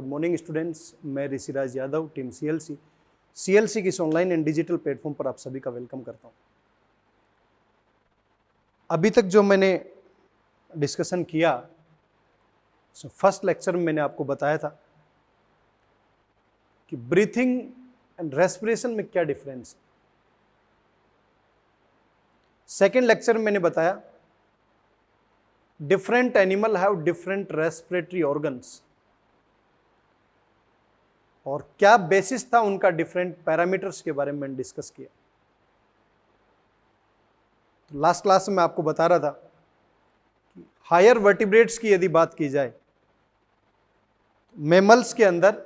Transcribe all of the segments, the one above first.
Morning students, मैं Rishiraj Yadav, team CLC की इस ऑनलाइन एंड डिजिटल प्लेटफॉर्म पर आप सभी का वेलकम करता हूं। अभी तक जो मैंने डिस्कशन किया, फर्स्ट लेक्चर में मैंने आपको बताया था कि ब्रीथिंग एंड रेस्पिरेशन में क्या डिफरेंस है। सेकेंड लेक्चर में मैंने बताया different animal have different respiratory organs और क्या बेसिस था उनका डिफरेंट पैरामीटर्स के बारे में मैंने डिस्कस किया। तो लास्ट क्लास में आपको बता रहा था कि हायर वर्टिब्रेट्स की यदि बात की जाए, मैमल्स के अंदर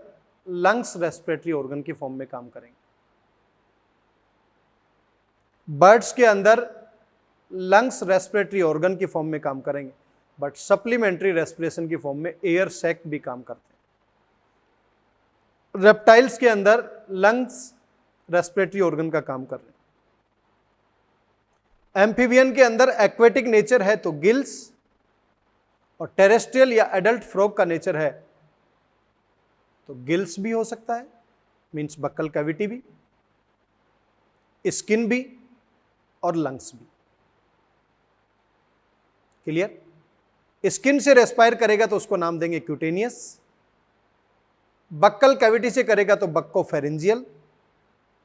लंग्स रेस्पिरेटरी ऑर्गन की फॉर्म में काम करेंगे, बर्ड्स के अंदर लंग्स रेस्पिरेटरी ऑर्गन की फॉर्म में काम करेंगे, बट सप्लीमेंट्री रेस्पिरेशन की फॉर्म में एयर सैक भी काम करते हैं। रेप्टाइल्स के अंदर लंग्स रेस्पिरेटरी ऑर्गन का काम कर रहे हैं। एम्फीबियन के अंदर एक्वेटिक नेचर है तो गिल्स, और टेरेस्ट्रियल या एडल्ट फ्रॉग का नेचर है तो गिल्स भी हो सकता है, मींस बक्कल कैविटी भी, स्किन भी और लंग्स भी। क्लियर? स्किन से रेस्पायर करेगा तो उसको नाम देंगे क्यूटेनियस, बक्कल कैविटी से करेगा तो बक्कोफेरेंजियल,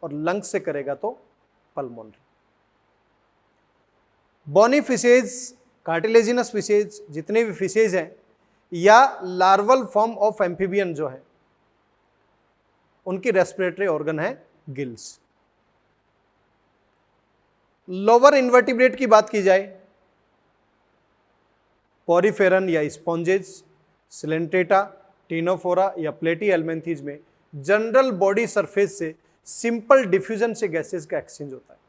और लंग्स से करेगा तो pulmonary. Bony fishes, cartilaginous fishes, जितने भी फिशेज हैं या लार्वल फॉर्म ऑफ एम्फीबियन जो है, उनकी रेस्पिरेटरी ऑर्गन है गिल्स। लोअर इन्वर्टिब्रेट की बात की जाए, पॉरीफेरन या स्पॉन्जेज, सिलेंट्रेटा, टीनोफोरा या प्लेटी एल्मेंथीज में जनरल बॉडी सरफेस से सिंपल डिफ्यूजन से गैसेस का एक्सचेंज होता है।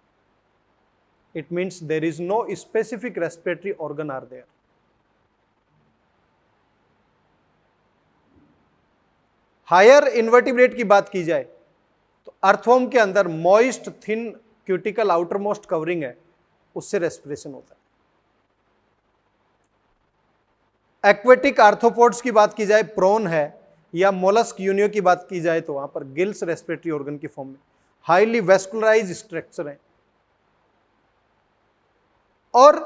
It means there is no specific respiratory organ are there. Higher invertebrate की बात की जाए तो अर्थवॉर्म के अंदर moist thin cuticle outermost covering है, उससे रेस्पिरेशन होता है। एक्वेटिक आर्थ्रोपोड्स की बात की जाए, प्रोन है, या मोलस्क यूनियो की बात की जाए तो वहां पर गिल्स रेस्पिरेटरी ऑर्गन की फॉर्म में हाईली वेस्कुलराइज स्ट्रक्चर है। और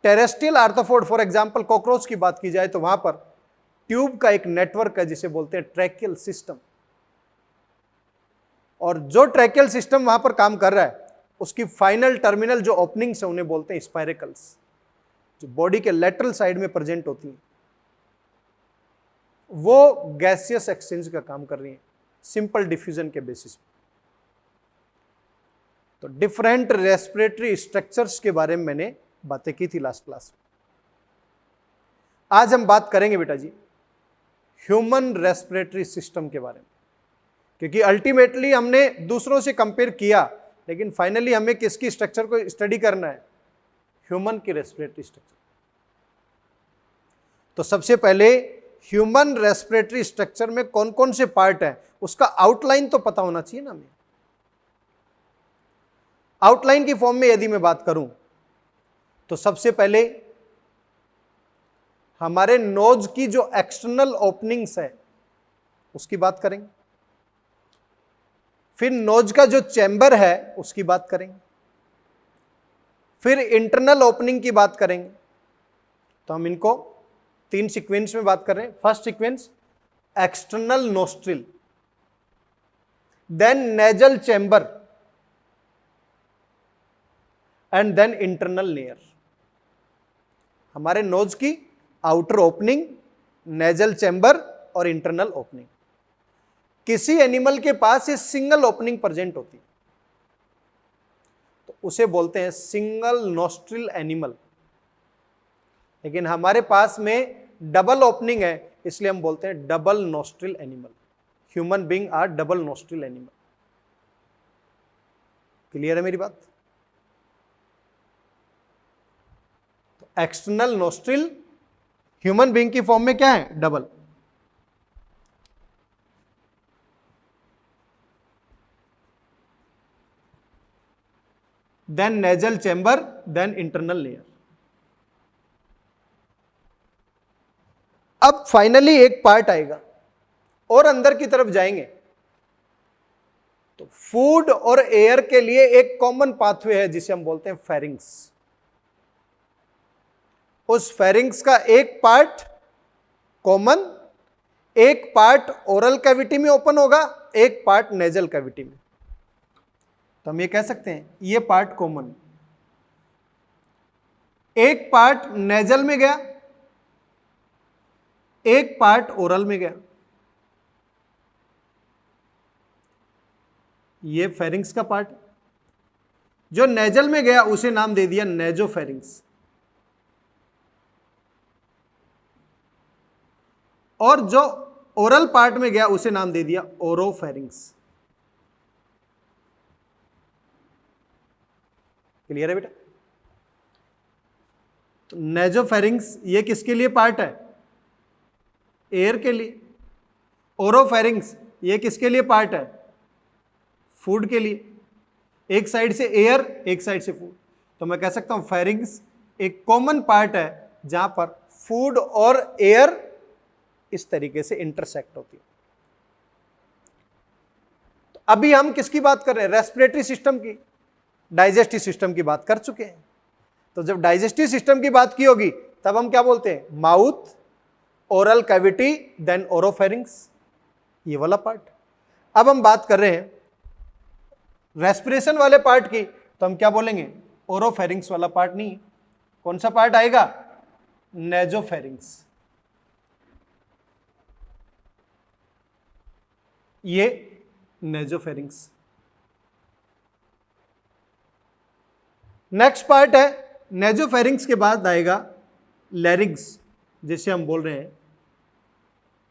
terrestrial arthropod for example cockroach की बात की जाए तो वहां पर ट्यूब का एक नेटवर्क है जिसे बोलते हैं ट्रैकियल सिस्टम, और जो ट्रैकियल सिस्टम वहां पर काम कर रहा है उसकी फाइनल टर्मिनल जो ओपनिंग्स है उन्हें बोलते हैं स्पाइरेकल्स, जो बॉडी के लेटरल साइड में प्रेजेंट होती हैं। वो गैसियस एक्सचेंज का काम कर रही हैं सिंपल डिफ्यूजन के बेसिस पे। तो डिफरेंट रेस्पिरेटरी स्ट्रक्चर्स के बारे में मैंने बातें की थी लास्ट क्लास में। आज हम बात करेंगे बेटा जी ह्यूमन रेस्पिरेटरी सिस्टम के बारे में, क्योंकि अल्टीमेटली हमने दूसरों से कंपेयर किया, लेकिन फाइनली हमें किसकी स्ट्रक्चर को स्टडी करना है? ह्यूमन की रेस्पिरेटरी स्ट्रक्चर। तो सबसे पहले ह्यूमन रेस्पिरेटरी स्ट्रक्चर में कौन कौन से पार्ट हैं उसका आउटलाइन तो पता होना चाहिए ना हमें। आउटलाइन की फॉर्म में यदि मैं बात करूं तो सबसे पहले हमारे नोज की जो एक्सटर्नल ओपनिंग्स है उसकी बात करेंगे, फिर नोज का जो चैम्बर है उसकी बात करेंगे, फिर इंटरनल ओपनिंग की बात करेंगे। तो हम इनको 3 सीक्वेंस में बात कर रहे हैं। First sequence external nostril, then nasal chamber and then internal layer. हमारे नोज की आउटर ओपनिंग, नेजल चैम्बर और इंटरनल ओपनिंग। किसी एनिमल के पास ये सिंगल ओपनिंग प्रेजेंट होती है तो उसे बोलते हैं सिंगल नोस्ट्रिल एनिमल, लेकिन हमारे पास में डबल ओपनिंग है इसलिए हम बोलते हैं double nostril animal. Human being are double nostril animal. Clear है मेरी बात? तो एक्सटर्नल नोस्ट्रिल ह्यूमन बीइंग की फॉर्म में क्या है? Double. Then nasal chamber, then internal layer. अब फाइनली एक पार्ट आएगा और अंदर की तरफ जाएंगे तो फूड और एयर के लिए एक कॉमन पाथवे है जिसे हम बोलते हैं फेरिंग्स। उस फेरिंग्स का एक पार्ट कॉमन, एक पार्ट ओरल कैविटी में ओपन होगा, एक पार्ट नेजल कैविटी में। तो हम ये कह सकते हैं ये पार्ट कॉमन, एक पार्ट नेजल में गया, एक पार्ट ओरल में गया। ये फेरिंग्स का पार्ट, जो नेजल में गया उसे नाम दे दिया नेजोफेरिंग्स, और जो ओरल पार्ट में गया उसे नाम दे दिया ओरोफेरिंग्स। क्लियर है बेटा? तो नेजोफेरिंग्स ये किसके लिए पार्ट है? एयर के लिए। ओरोफेरिंग्स ये किसके लिए पार्ट है? फूड के लिए। एक साइड से एयर, एक साइड से फूड। तो मैं कह सकता हूं फेरिंग्स एक कॉमन पार्ट है जहां पर फूड और एयर इस तरीके से इंटरसेक्ट होती है। तो अभी हम किसकी बात कर रहे हैं? रेस्पिरेटरी सिस्टम की, डाइजेस्टिव सिस्टम की बात कर चुके हैं। तो जब डाइजेस्टिव सिस्टम की बात की होगी तब हम क्या बोलते हैं? Mouth, oral cavity, then oropharynx, ये वाला पार्ट। अब हम बात कर रहे हैं रेस्पिरेशन वाले पार्ट की, तो हम क्या बोलेंगे? ओरोफेरिंग्स वाला पार्ट नहीं। कौन सा पार्ट आएगा? नेजोफेरिंग्स। ये नेजोफेरिंग्स। नेक्स्ट पार्ट है, नेजोफेरिंग्स के बाद आएगा लैरिंग्स, जिसे हम बोल रहे हैं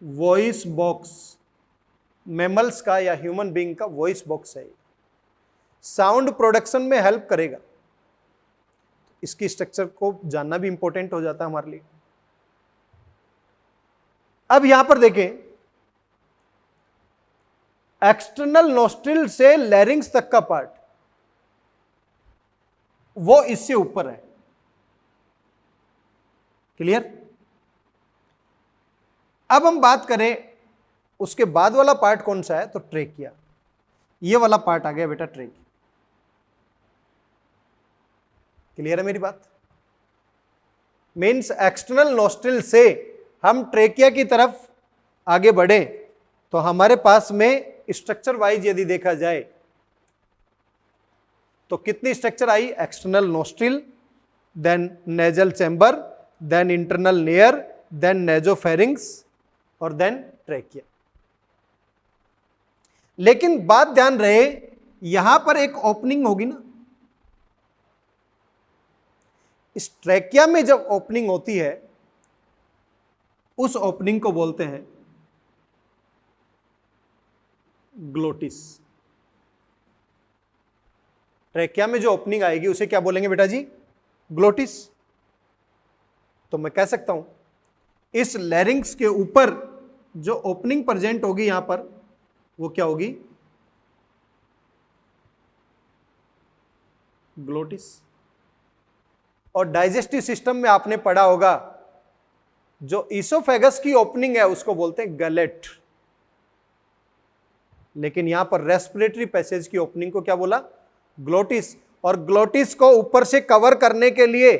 वॉइस बॉक्स। मैमल्स का या ह्यूमन बीइंग का वॉइस बॉक्स है, साउंड प्रोडक्शन में हेल्प करेगा। इसकी स्ट्रक्चर को जानना भी इंपॉर्टेंट हो जाता है हमारे लिए। अब यहां पर देखें, एक्सटर्नल नोस्ट्रिल से लैरिंग्स तक का पार्ट वो इससे ऊपर है। क्लियर? अब हम बात करें उसके बाद वाला पार्ट कौन सा है, तो ट्रेकिया। ये वाला पार्ट आ गया बेटा ट्रेकिया। क्लियर है मेरी बात? मीन्स एक्सटर्नल नोस्ट्रिल से हम ट्रेकिया की तरफ आगे बढ़े तो हमारे पास में स्ट्रक्चर वाइज यदि देखा जाए तो कितनी स्ट्रक्चर आई? External nostril, then nasal chamber, then internal layer, then nasopharynx और देन ट्रेकिया। लेकिन बात ध्यान रहे, यहां पर एक ओपनिंग होगी ना। इस ट्रेकिया में जब ओपनिंग होती है उस ओपनिंग को बोलते हैं ग्लोटिस। ट्रेकिया में जो ओपनिंग आएगी उसे क्या बोलेंगे बेटा जी? ग्लोटिस। तो मैं कह सकता हूं इस लैरिंग्स के ऊपर जो ओपनिंग प्रेजेंट होगी यहां पर वो क्या होगी? ग्लोटिस। और डाइजेस्टिव सिस्टम में आपने पढ़ा होगा जो ईसोफेगस की ओपनिंग है उसको बोलते हैं गलेट। लेकिन यहां पर रेस्पिरेटरी पैसेज की ओपनिंग को क्या बोला? ग्लोटिस। और ग्लोटिस को ऊपर से कवर करने के लिए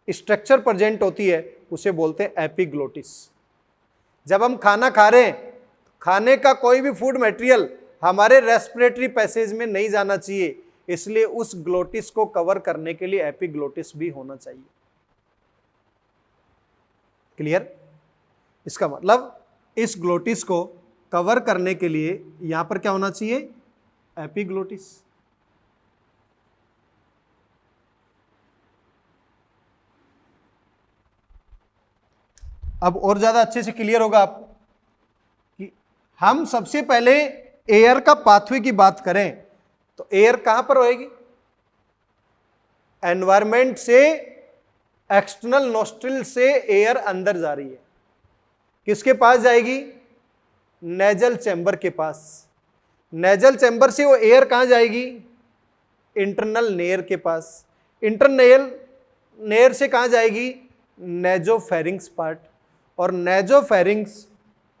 स्ट्रक्चर प्रेजेंट होती है उसे बोलते हैं एपिग्लोटिस। जब हम खाना खा रहे हैं, खाने का कोई भी फूड मटेरियल हमारे रेस्पिरेटरी पैसेज में नहीं जाना चाहिए, इसलिए उस ग्लोटिस को कवर करने के लिए एपिग्लोटिस भी होना चाहिए। क्लियर? इसका मतलब इस ग्लोटिस को कवर करने के लिए यहां पर क्या होना चाहिए? एपिग्लोटिस। अब और ज्यादा अच्छे से क्लियर होगा आपको कि हम सबसे पहले एयर का पाथवे की बात करें तो एयर कहां पर होएगी? एनवायरमेंट से, एक्सटर्नल नोस्ट्रिल से एयर अंदर जा रही है, किसके पास जाएगी? नेजल चैम्बर के पास। नेजल चैम्बर से वो एयर कहां जाएगी? इंटरनल नेयर के पास। इंटरनल नेयर से कहां जाएगी? Nasopharynx part. और नेजोफेरिंग्स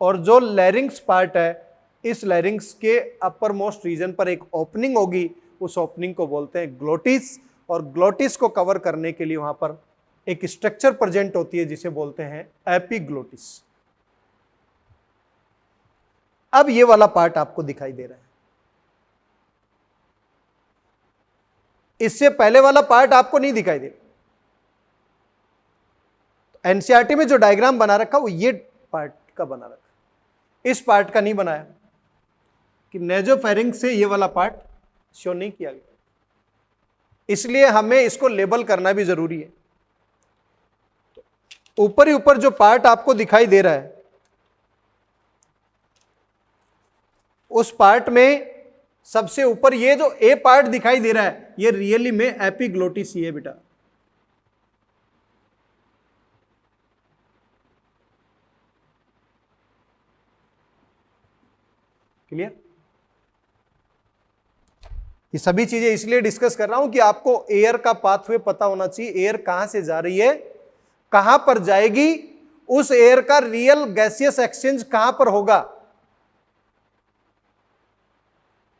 और जो लैरिंग्स पार्ट है, इस लैरिंग्स के अपर मोस्ट रीजन पर एक ओपनिंग होगी, उस ओपनिंग को बोलते हैं ग्लोटिस, और ग्लोटिस को कवर करने के लिए वहां पर एक स्ट्रक्चर प्रेजेंट होती है जिसे बोलते हैं एपिग्लोटिस। अब ये वाला पार्ट आपको दिखाई दे रहा है, इससे पहले वाला पार्ट आपको नहीं दिखाई दे रहा। एनसीईआरटी में जो डायग्राम बना रखा वो ये पार्ट का बना रखा, इस पार्ट का नहीं बनाया, कि नेजोफेरिंक्स से ये वाला पार्ट शो नहीं किया गया, इसलिए हमें इसको लेबल करना भी जरूरी है। ऊपर ही ऊपर जो पार्ट आपको दिखाई दे रहा है, उस पार्ट में सबसे ऊपर ये जो ए पार्ट दिखाई दे रहा है, ये रियली में एपिग्लोटिस ही है बेटा। क्लियर? ये सभी चीजें इसलिए डिस्कस कर रहा हूं कि आपको एयर का पाथवे पता होना चाहिए, एयर कहां से जा रही है, कहां पर जाएगी, उस एयर का रियल गैसियस एक्सचेंज कहां पर होगा।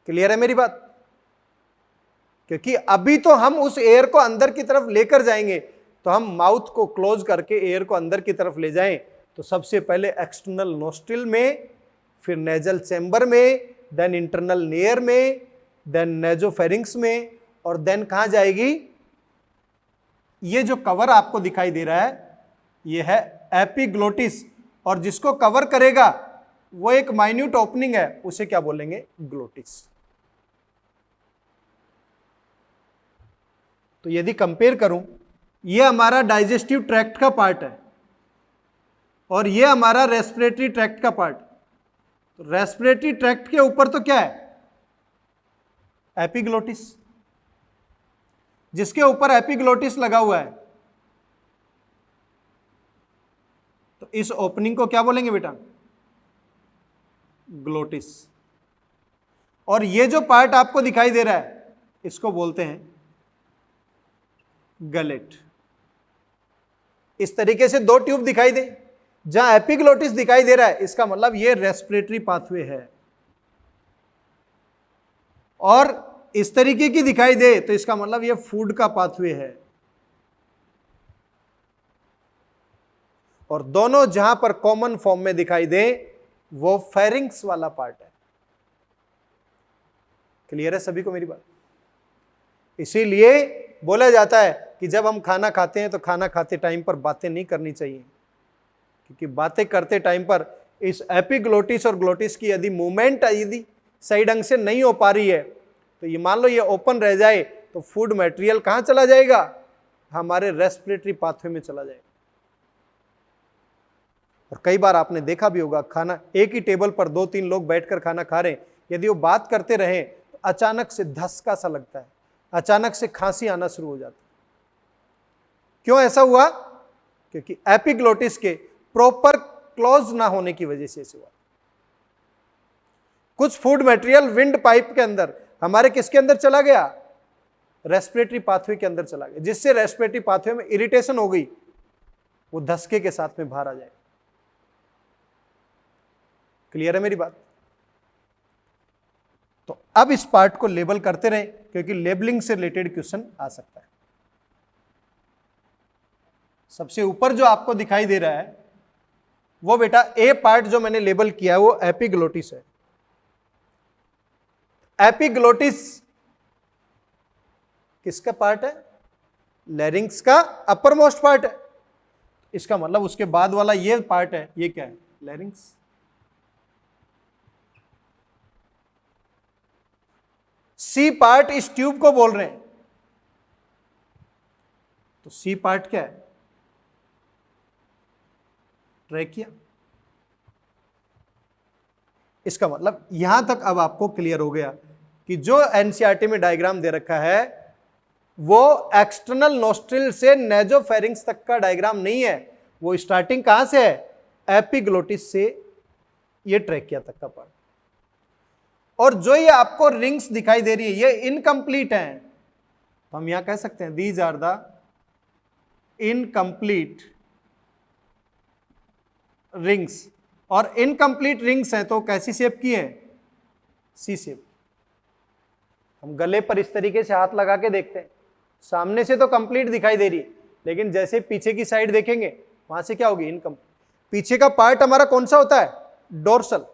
क्लियर है मेरी बात? क्योंकि अभी तो हम उस एयर को अंदर की तरफ लेकर जाएंगे, तो हम माउथ को क्लोज करके एयर को अंदर की तरफ ले जाएं, तो सबसे पहले एक्सटर्नल नोस्ट्रिल में, फिर नेजल चैम्बर में, देन इंटरनल लेयर में, देन नेजोफेरिंक्स में, और देन कहां जाएगी? ये जो कवर आपको दिखाई दे रहा है, ये है एपिग्लोटिस, और जिसको कवर करेगा वो एक माइन्यूट ओपनिंग है, उसे क्या बोलेंगे? ग्लोटिस। तो यदि कंपेयर करूं, ये हमारा डाइजेस्टिव ट्रैक्ट का पार्ट है और ये हमारा रेस्पिरेटरी ट्रैक्ट का पार्ट। तो रेस्पिरेटरी ट्रैक्ट के ऊपर तो क्या है? एपिग्लोटिस। जिसके ऊपर एपिग्लोटिस लगा हुआ है, तो इस ओपनिंग को क्या बोलेंगे बेटा? ग्लोटिस। और ये जो पार्ट आपको दिखाई दे रहा है, इसको बोलते हैं गलेट। इस तरीके से दो ट्यूब दिखाई दे, जहां एपिग्लोटिस दिखाई दे रहा है, इसका मतलब ये रेस्पिरेटरी पाथवे है, और इस तरीके की दिखाई दे तो इसका मतलब ये फूड का पाथवे है। और दोनों जहां पर कॉमन फॉर्म में दिखाई दे वो फेरिंग्स वाला पार्ट है। क्लियर है सभी को मेरी बात? इसीलिए बोला जाता है कि जब हम खाना खाते हैं तो खाना खाते टाइम पर बातें नहीं करनी चाहिए, क्योंकि बातें करते टाइम पर इस एपिग्लोटिस और ग्लोटिस की यदि मूवमेंट यदि सही ढंग से नहीं हो पा रही है, तो ये मान लो ये ओपन रह जाए, तो फूड मटेरियल कहां चला जाएगा? हमारे रेस्पिरेटरी पाथवे में चला जाएगा। और कई बार आपने देखा भी होगा, खाना एक ही टेबल पर 2-3 लोग बैठकर खाना खा रहे हैं, यदि वो बात करते रहे तो अचानक से धसका सा लगता है, अचानक से खांसी आना शुरू हो जाती है। क्यों ऐसा हुआ? क्योंकि एपिग्लोटिस के प्रॉपर क्लोज ना होने की वजह से ऐसे हुआ। कुछ फूड मटेरियल विंड पाइप के अंदर, हमारे किसके अंदर चला गया? रेस्पिरेटरी पाथवे के अंदर चला गया, जिससे रेस्पिरेटरी पाथवे में इरिटेशन हो गई, वो धसके के साथ में बाहर आ जाएगा। क्लियर है मेरी बात? तो अब इस पार्ट को लेबल करते रहें, क्योंकि लेबलिंग से रिलेटेड क्वेश्चन आ सकता है। सबसे ऊपर जो आपको दिखाई दे रहा है वो बेटा ए पार्ट जो मैंने लेबल किया है वो एपिग्लोटिस है। एपिग्लोटिस किसका पार्ट है? लैरिंग्स का अपर मोस्ट पार्ट है। इसका मतलब उसके बाद वाला ये पार्ट है, ये क्या है? लैरिंग्स। सी पार्ट इस ट्यूब को बोल रहे हैं, तो सी पार्ट क्या है? ट्रैकिया। इसका मतलब यहां तक अब आपको क्लियर हो गया कि जो एनसीईआरटी में डायग्राम दे रखा है वो एक्सटर्नल नोस्ट्रिल से नेजोफेरिंग्स तक का डायग्राम नहीं है, वो स्टार्टिंग कहां से है? एपिग्लोटिस से ये ट्रैकिया तक का पार्ट। और जो ये आपको रिंग्स दिखाई दे रही है ये इनकम्प्लीट है, तो हम यहां कह सकते हैं these are the incomplete rings और इनकम्प्लीट रिंग्स हैं तो कैसी शेप की हैं, सी शेप। हम गले पर इस तरीके से हाथ लगा के देखते हैं, सामने से तो कंप्लीट दिखाई दे रही है, लेकिन जैसे पीछे की साइड देखेंगे वहां से क्या होगी, इनकम्प्लीट। पीछे का पार्ट हमारा कौन सा होता है, डोर्सल,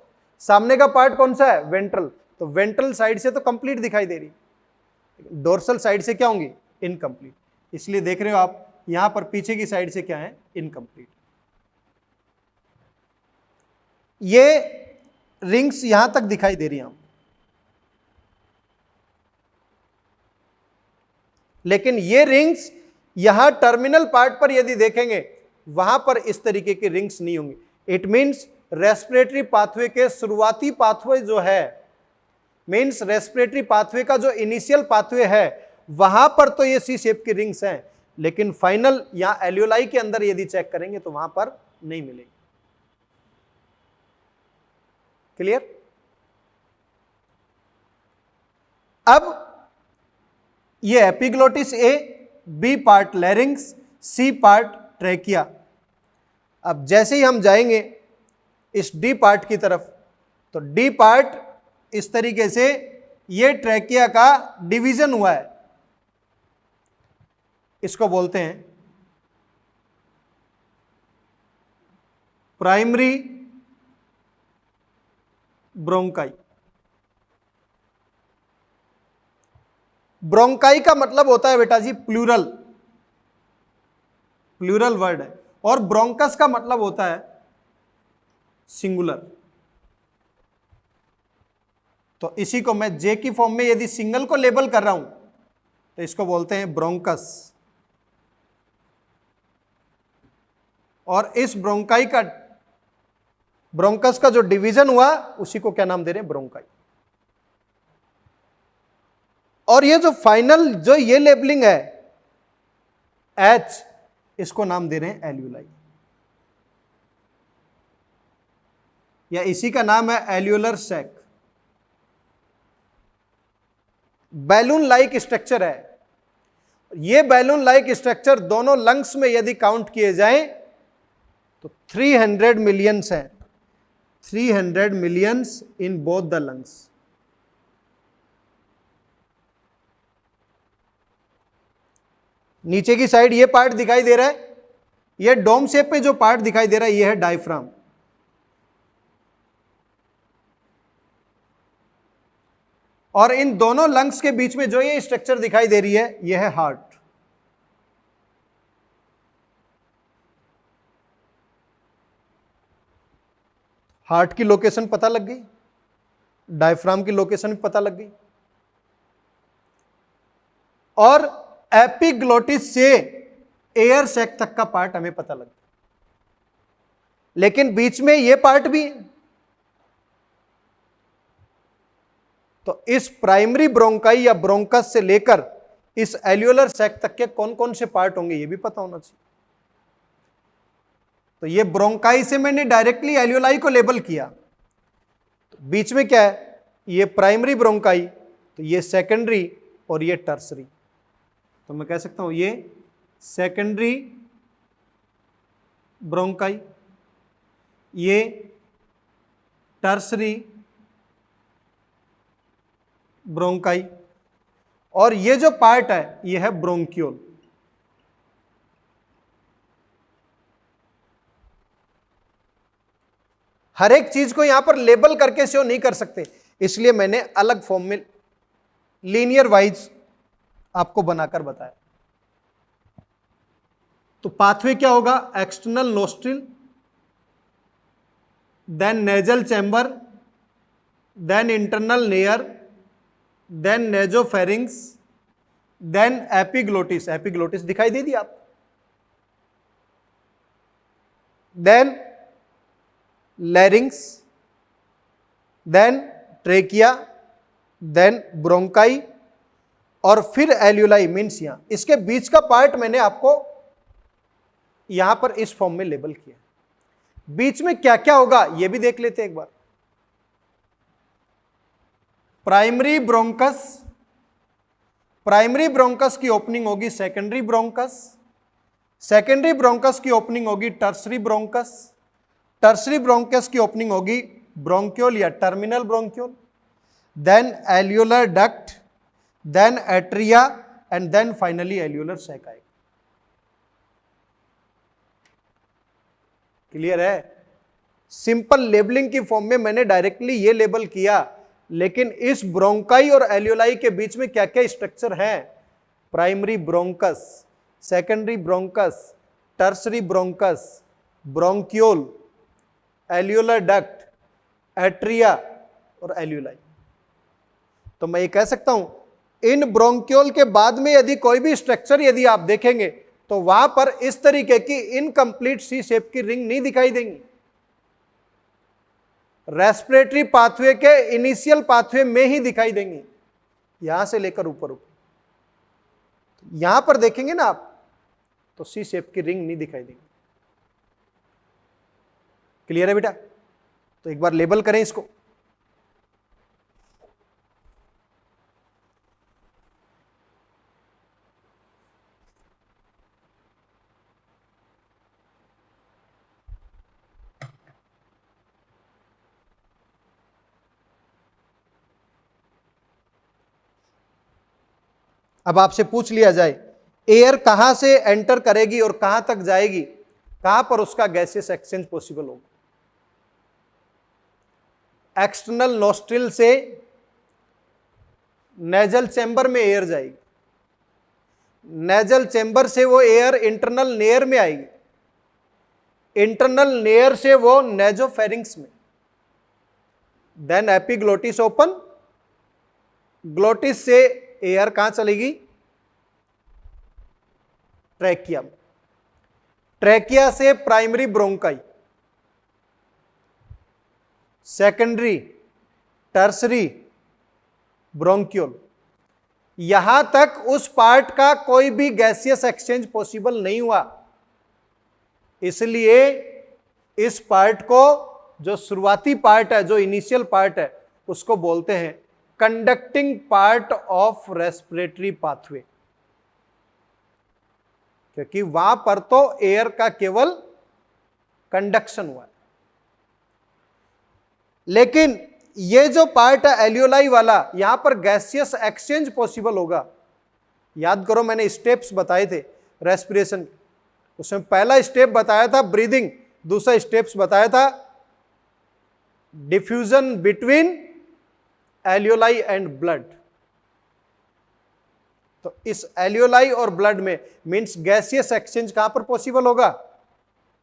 सामने का पार्ट कौन सा है, वेंट्रल। तो वेंट्रल साइड से तो कंप्लीट दिखाई दे रही, डोर्सल साइड से क्या होंगी, इनकम्प्लीट। इसलिए देख रहे हो आप यहां पर पीछे की साइड से क्या है, इनकम्प्लीट। ये रिंग्स यहां तक दिखाई दे रही हैं, लेकिन ये रिंग्स यहां टर्मिनल पार्ट पर यदि देखेंगे वहां पर इस तरीके की रिंग्स नहीं होंगी। इट मींस रेस्पिरेटरी पाथवे के शुरुआती पाथवे जो है, मींस रेस्पिरेटरी पाथवे का जो इनिशियल पाथवे है वहां पर तो ये सी शेप की रिंग्स हैं, लेकिन फाइनल यहां एल्यूलाई के अंदर यदि चेक करेंगे तो वहां पर नहीं मिलेगी। क्लियर? अब ये epiglottis A, B part larynx, C part trachea. अब जैसे ही हम जाएंगे इस डी पार्ट की तरफ, तो डी पार्ट इस तरीके से ये ट्रैकिया का डिवीजन हुआ है, इसको बोलते हैं प्राइमरी ब्रोंकाई। ब्रोंकाई का मतलब होता है बेटा जी प्लूरल, प्लूरल वर्ड है, और ब्रोंकस का मतलब होता है सिंगुलर। तो इसी को मैं जे की फॉर्म में यदि सिंगल को लेबल कर रहा हूं तो इसको बोलते हैं ब्रोंकस, और इस ब्रोंकाई का, ब्रोंकस का जो डिवीजन हुआ उसी को क्या नाम दे रहे हैं, ब्रोंकाई। और ये जो फाइनल जो ये लेबलिंग है एच, इसको नाम दे रहे हैं एल्यूलाई, या इसी का नाम है alveolar sac. Balloon like structure है। ये बैलून लाइक स्ट्रक्चर दोनों लंग्स में यदि काउंट किए जाएं तो 300 मिलियंस हैं, 300 millions in both the lungs. नीचे की साइड ये पार्ट दिखाई दे रहा है, ये डोम शेप में जो पार्ट दिखाई दे रहा है ये है डायफ्राम, और इन दोनों लंग्स के बीच में जो ये स्ट्रक्चर दिखाई दे रही है ये है हार्ट। हार्ट की लोकेशन पता लग गई, डायफ्राम की लोकेशन भी पता लग गई, और एपिग्लोटिस से एयर सैक तक का पार्ट हमें पता लग गया, लेकिन बीच में ये पार्ट भी है। तो इस प्राइमरी ब्रोंकाई या ब्रोंकस से लेकर इस एल्यूलर सैक तक के कौन कौन से पार्ट होंगे ये भी पता होना चाहिए। तो ये ब्रोंकाई से मैंने डायरेक्टली एल्यूलाई को लेबल किया, तो बीच में क्या है, ये प्राइमरी ब्रोंकाई, तो ये सेकेंडरी और ये टर्सरी। तो मैं कह सकता हूं ये सेकेंडरी ब्रोंकाई, ये टर्सरी ब्रोंकाई, और ये जो पार्ट है ये है ब्रोंक्यूल। हर एक चीज को यहां पर लेबल करके शो नहीं कर सकते, इसलिए मैंने अलग फॉर्म में लीनियर वाइज आपको बनाकर बताया। तो पाथवे क्या होगा, external nostril, then nasal chamber, then internal layer, then nasopharynx, then epiglottis. Epiglottis दिखाई दे दी आप, then larynx, then trachea, then bronchi, और फिर एल्यूलाई। मीन्स यहां इसके बीच का पार्ट मैंने आपको यहां पर इस फॉर्म में लेबल किया। बीच में क्या क्या होगा यह भी देख लेते हैं एक बार। प्राइमरी ब्रोंकस, प्राइमरी ब्रोंकस की ओपनिंग होगी सेकेंडरी ब्रोंकस, सेकेंडरी ब्रोंकस की ओपनिंग होगी टर्सरी ब्रोंकस, टर्सरी ब्रोंकस की ओपनिंग होगी ब्रोंक्योल या terminal bronchiole, then alveolar duct, then atria and then finally alveolar sac आएगा। क्लियर है? सिंपल लेबलिंग की फॉर्म में मैंने डायरेक्टली ये लेबल किया, लेकिन इस ब्रोंकाई और एल्यूलाई के बीच में क्या क्या स्ट्रक्चर है? Primary bronchus, secondary bronchus, tertiary bronchus, bronchiole, एल्यूलर duct, atria और एल्यूलाई। तो मैं ये कह सकता हूं इन ब्रोंक्योल के बाद में यदि कोई भी स्ट्रक्चर यदि आप देखेंगे तो वहां पर इस तरीके की इनकंप्लीट सी शेप की रिंग नहीं दिखाई देंगी। रेस्पिरेटरी पाथवे के इनिशियल पाथवे में ही दिखाई देंगी, यहां से लेकर ऊपर ऊपर। यहां पर देखेंगे ना आप तो सी शेप की रिंग नहीं दिखाई देंगी। क्लियर है बेटा? तो एक बार लेबल करें इसको। अब आपसे पूछ लिया जाए एयर कहां से एंटर करेगी और कहां तक जाएगी, कहां पर उसका गैसियस एक्सचेंज पॉसिबल होगा? एक्सटर्नल नोस्ट्रिल से नेजल चैम्बर में एयर जाएगी, नेजल चैम्बर से वो एयर इंटरनल नेयर में आएगी, इंटरनल नेयर से वो नेजोफेरिंग्स में, देन एपिग्लोटिस ओपन, ग्लोटिस से एयर कहां चलेगी? ट्रैकिया में, ट्रैकिया से primary bronchi, secondary, tertiary, bronchiole. यहां तक उस पार्ट का कोई भी गैसियस एक्सचेंज पॉसिबल नहीं हुआ, इसलिए इस पार्ट को, जो शुरुआती पार्ट है, जो इनिशियल पार्ट है, उसको बोलते हैं conducting part of respiratory pathway, क्योंकि वहां पर तो एयर का केवल कंडक्शन हुआ है। लेकिन ये जो पार्ट है एल्यूलाई वाला, यहां पर गैसियस एक्सचेंज पॉसिबल होगा। याद करो मैंने स्टेप्स बताए थे रेस्पिरेशन, उसमें पहला स्टेप बताया था ब्रीदिंग, दूसरा स्टेप्स बताया था डिफ्यूजन बिटवीन एल्यूलाई एंड ब्लड। तो इस एल्यूलाई और ब्लड में मींस गैसियस एक्सचेंज कहां पर पॉसिबल होगा?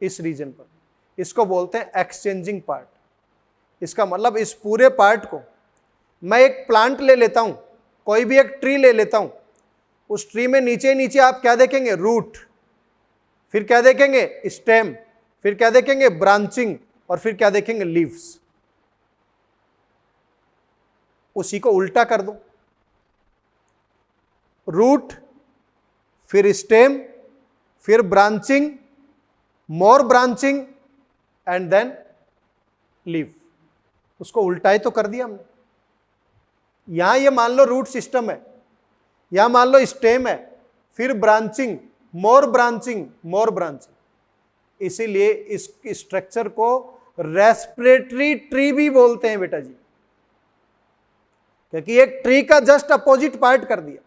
इस रीजन पर। इसको बोलते हैं एक्सचेंजिंग पार्ट। इसका मतलब इस पूरे पार्ट को, मैं एक प्लांट ले लेता हूं, कोई भी एक ट्री ले लेता हूं, उस ट्री में नीचे नीचे आप क्या देखेंगे? रूट, फिर क्या देखेंगे? स्टेम, फिर क्या देखेंगे? ब्रांचिंग, और फिर क्या देखेंगे? लीव्स। उसी को उल्टा कर दो, रूट, फिर स्टेम, फिर branching, more branching and then leaf. उसको उल्टा ही तो कर दिया हमने। यहां ये मान लो रूट सिस्टम है, यहां मान लो स्टेम है, फिर branching, more branching, more branching. इसीलिए इस स्ट्रक्चर को रेस्पिरेटरी ट्री भी बोलते हैं बेटा जी, क्योंकि एक ट्री का जस्ट अपोजिट पार्ट कर दिया।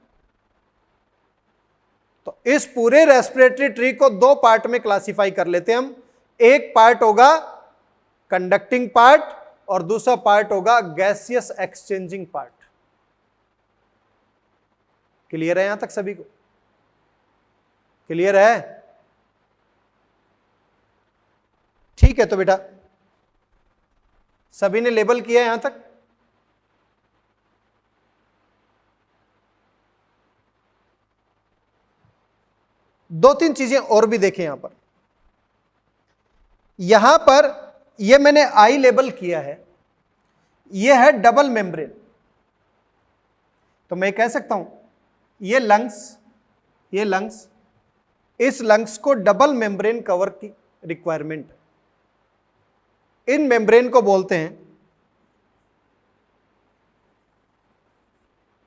तो इस पूरे रेस्पिरेटरी ट्री को दो पार्ट में क्लासिफाई कर लेते हैं हम। एक पार्ट होगा कंडक्टिंग पार्ट और दूसरा पार्ट होगा गैसियस एक्सचेंजिंग पार्ट। क्लियर है यहां तक सभी को? क्लियर है? ठीक है, तो बेटा सभी ने लेबल किया यहां तक? दो तीन चीजें और भी देखें यहां पर ये मैंने आई लेबल किया है, ये है डबल मेम्ब्रेन। तो मैं कह सकता हूं ये लंग्स, इस लंग्स को डबल मेम्ब्रेन कवर की रिक्वायरमेंट है। इन मेम्ब्रेन को बोलते हैं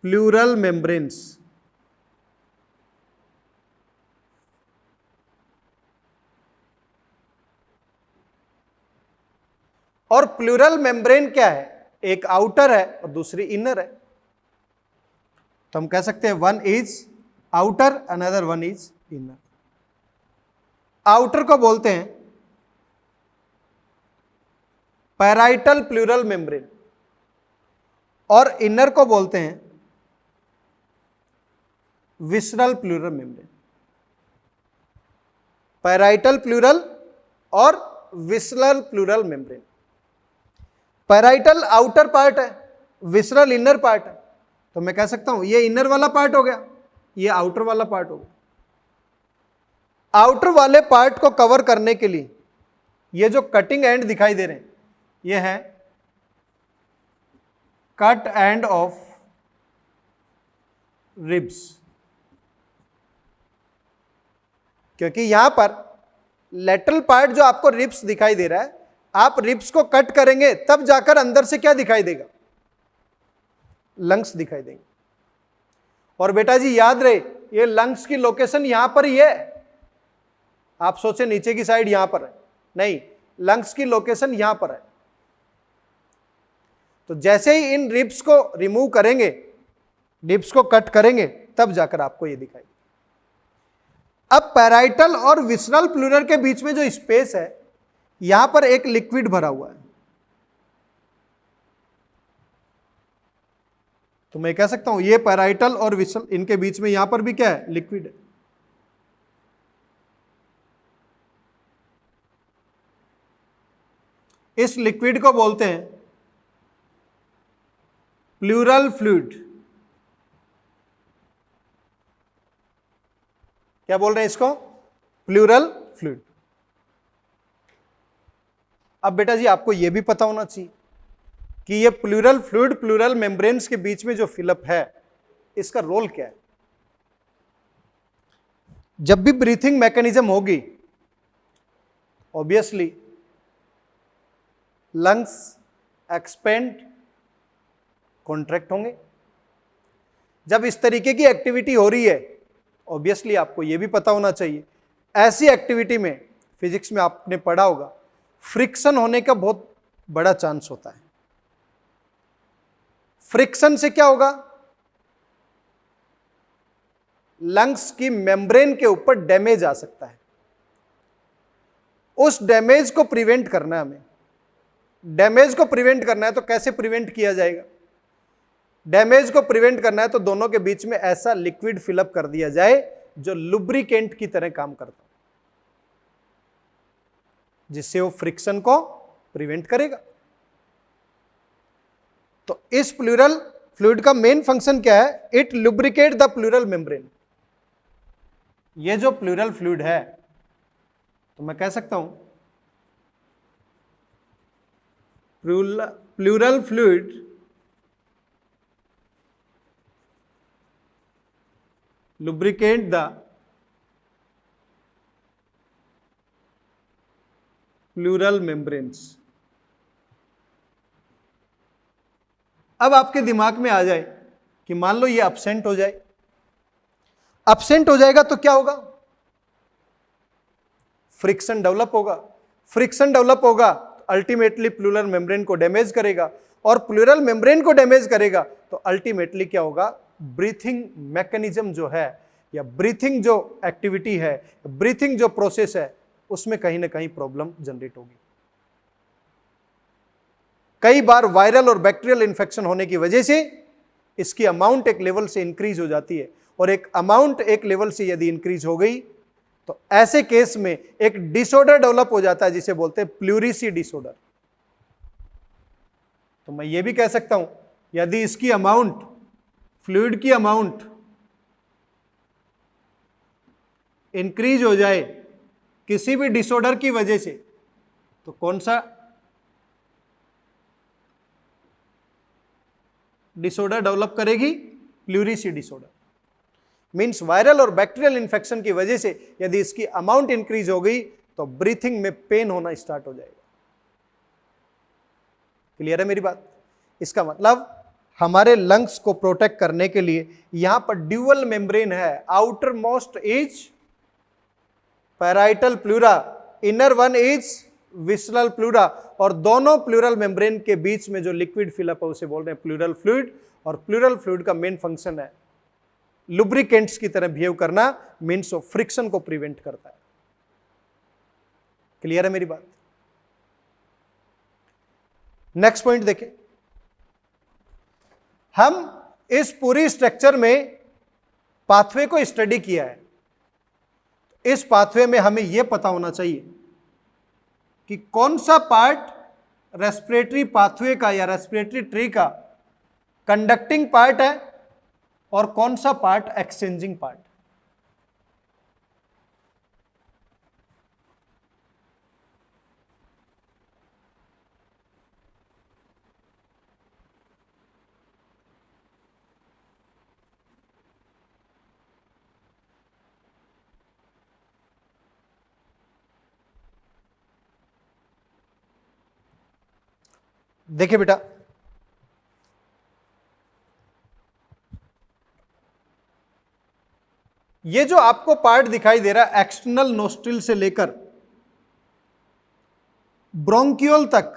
प्लूरल मेम्ब्रेन्स। और प्लूरल मेम्ब्रेन क्या है, एक आउटर है और दूसरी इनर है। तो हम कह सकते हैं one is outer, another one is inner. Outer को बोलते हैं पैराइटल प्लूरल मेम्ब्रेन और इनर को बोलते हैं visceral pleural membrane. Parietal pleural और visceral pleural membrane. Parietal outer part है, विसरल इनर पार्ट है। तो मैं कह सकता हूं ये इनर वाला पार्ट हो गया, ये आउटर वाला पार्ट हो गया। आउटर वाले पार्ट को कवर करने के लिए ये जो कटिंग एंड दिखाई दे रहे हैं, ये है कट एंड ऑफ रिब्स, क्योंकि यहां पर लेटरल पार्ट जो आपको रिब्स दिखाई दे रहा है, आप रिब्स को कट करेंगे तब जाकर अंदर से क्या दिखाई देगा, लंग्स दिखाई देंगे। और बेटा जी याद रहे, ये लंग्स की लोकेशन यहां पर ही है। आप सोचे नीचे की साइड यहां पर है, नहीं, लंग्स की लोकेशन यहां पर है। तो जैसे ही इन रिब्स को रिमूव करेंगे, रिब्स को कट करेंगे, तब जाकर आपको ये दिखाई। अब पैराइटल और विसरल प्लूरल के बीच में जो स्पेस है, यहां पर एक लिक्विड भरा हुआ है। तो मैं कह सकता हूं ये पैराइटल और विसरल, इनके बीच में यहां पर भी क्या है, लिक्विड है। इस लिक्विड को बोलते हैं प्लूरल फ्लूइड। क्या बोल रहे हैं इसको, प्लूरल फ्लूइड। अब बेटा जी आपको यह भी पता होना चाहिए कि ये प्लूरल फ्लूइड प्लूरल मेम्ब्रेन्स के बीच में जो फिलअप है, इसका रोल क्या है। जब भी ब्रीथिंग मैकेनिज्म होगी, ऑब्वियसली लंग्स एक्सपेंड कॉन्ट्रैक्ट होंगे। जब इस तरीके की एक्टिविटी हो रही है, ऑब्वियसली आपको यह भी पता होना चाहिए, ऐसी एक्टिविटी में फिजिक्स में आपने पढ़ा होगा, फ्रिक्शन होने का बहुत बड़ा चांस होता है। फ्रिक्शन से क्या होगा, लंग्स की मेम्ब्रेन के ऊपर डैमेज आ सकता है। उस डैमेज को प्रिवेंट करना है हमें। डैमेज को प्रिवेंट करना है तो कैसे प्रिवेंट किया जाएगा, डैमेज को प्रिवेंट करना है तो दोनों के बीच में ऐसा लिक्विड फिलअप कर दिया जाए जो लुब्रिकेंट की तरह काम करता है, जिससे वो फ्रिक्शन को प्रिवेंट करेगा। तो इस प्लूरल फ्लूइड का मेन फंक्शन क्या है, it lubricate the pleural membrane. ये जो प्लूरल फ्लूइड है, तो मैं कह सकता हूं pleural fluid lubricate the pleural membranes। अब आपके दिमाग में आ जाए कि मान लो ये absent हो जाए, absent हो जाएगा तो क्या होगा, फ्रिक्शन डेवलप होगा। फ्रिक्शन डेवलप होगा तो अल्टीमेटली प्लूरल मेम्ब्रेन को डैमेज करेगा, और प्लूरल मेम्ब्रेन को डैमेज करेगा तो अल्टीमेटली क्या होगा, ब्रीथिंग मैकेनिज्म जो है, या ब्रीथिंग जो एक्टिविटी है, ब्रीथिंग जो प्रोसेस है, उसमें कहीं ना कहीं प्रॉब्लम जनरेट होगी। कई बार वायरल और बैक्टीरियल इंफेक्शन होने की वजह से इसकी अमाउंट एक लेवल से इंक्रीज हो जाती है, और एक अमाउंट एक लेवल से यदि इंक्रीज हो गई तो ऐसे केस में एक डिसऑर्डर डेवलप हो जाता है, जिसे बोलते हैं प्लूरिसी डिसऑर्डर। तो मैं ये भी कह सकता हूं, यदि इसकी अमाउंट, फ्लूइड की अमाउंट इंक्रीज हो जाए किसी भी डिसऑर्डर की वजह से, तो कौन सा डिसऑर्डर डेवलप करेगी, प्लूरिसी डिसऑर्डर। मींस वायरल और बैक्टीरियल इंफेक्शन की वजह से यदि इसकी अमाउंट इंक्रीज हो गई तो ब्रीथिंग में पेन होना स्टार्ट हो जाएगा। क्लियर है मेरी बात। इसका मतलब हमारे लंग्स को प्रोटेक्ट करने के लिए यहां पर ड्यूअल मेम्ब्रेन है। Outer most is parietal pleura, inner one is visceral pleura, और दोनों प्लूरल मेम्ब्रेन के बीच में जो लिक्विड फिलअप है उसे बोल रहे हैं प्लूरल फ्लूइड। और प्लूरल फ्लूइड का मेन फंक्शन है लुब्रिकेंट्स की तरह बिहेव करना, मीन्स ऑफ फ्रिक्शन को प्रिवेंट करता है। क्लियर है मेरी बात? नेक्स्ट पॉइंट देखें, हम इस पूरी स्ट्रक्चर में पाथवे को स्टडी किया है। इस पाथवे में हमें यह पता होना चाहिए कि कौन सा पार्ट रेस्पिरेटरी पाथवे का या रेस्पिरेटरी ट्री का कंडक्टिंग पार्ट है और कौन सा पार्ट एक्सचेंजिंग पार्ट। देखिए बेटा, ये जो आपको पार्ट दिखाई दे रहा है एक्सटर्नल नोस्ट्रिल से लेकर ब्रोंकियोल तक,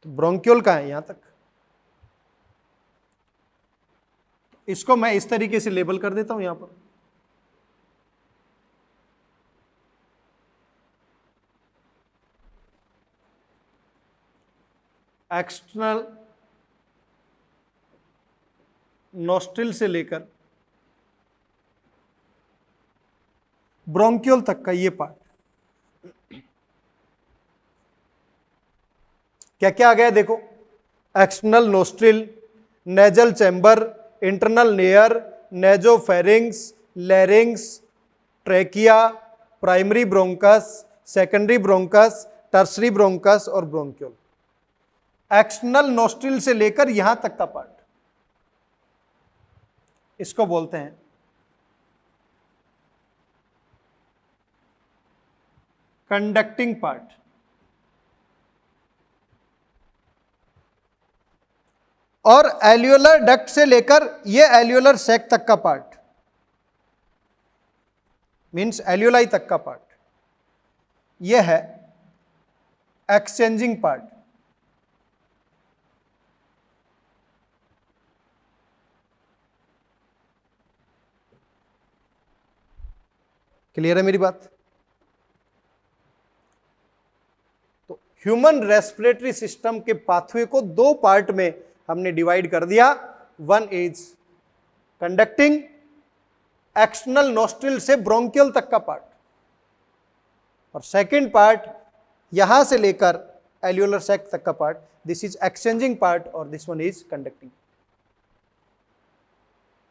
तो ब्रोंकियोल कहां है? यहां तक। इसको मैं इस तरीके से लेबल कर देता हूं यहां पर। एक्सटर्नल नोस्ट्रिल से लेकर ब्रोंकियोल तक का ये पार्ट क्या क्या आ गया देखो, external nostril, nasal chamber, internal near, nasopharynx, लैरिंग्स, trachea, primary bronchus, secondary bronchus, tertiary bronchus और ब्रोंकियोल। एक्सटर्नल नोस्ट्रिल से लेकर यहां तक का पार्ट, इसको बोलते हैं कंडक्टिंग पार्ट। और एल्यूलर डक्ट से लेकर ये एल्यूलर सैक तक का पार्ट, मींस एल्यूलाई तक का पार्ट, ये है एक्सचेंजिंग पार्ट। क्लियर है मेरी बात? तो ह्यूमन रेस्पिरेटरी सिस्टम के पाथवे को दो पार्ट में हमने डिवाइड कर दिया। One is conducting external nostril से ब्रोंकियल तक का पार्ट, और सेकंड पार्ट यहां से लेकर एल्यूलर सैक तक का part, this is exchanging part और दिस वन इज कंडक्टिंग।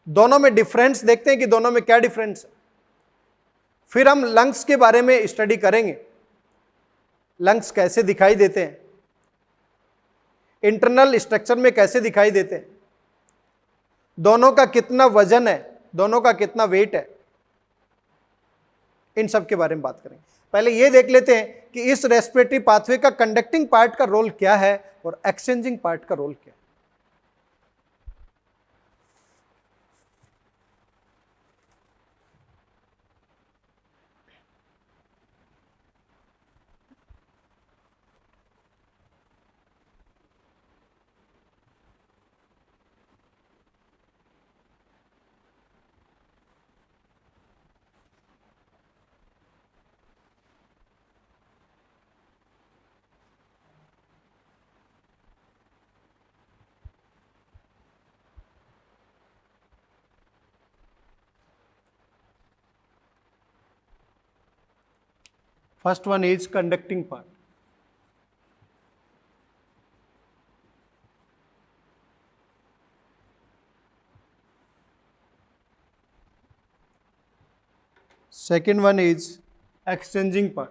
दोनों में डिफरेंस देखते हैं कि दोनों में क्या डिफरेंस है। फिर हम लंग्स के बारे में स्टडी करेंगे, लंग्स कैसे दिखाई देते हैं, इंटरनल स्ट्रक्चर में कैसे दिखाई देते हैं, दोनों का कितना वजन है, दोनों का कितना वेट है, इन सब के बारे में बात करेंगे। पहले यह देख लेते हैं कि इस रेस्पिरेटरी पाथवे का कंडक्टिंग पार्ट का रोल क्या है और एक्सचेंजिंग पार्ट का रोल क्या है। First one is conducting part. Second one is exchanging part.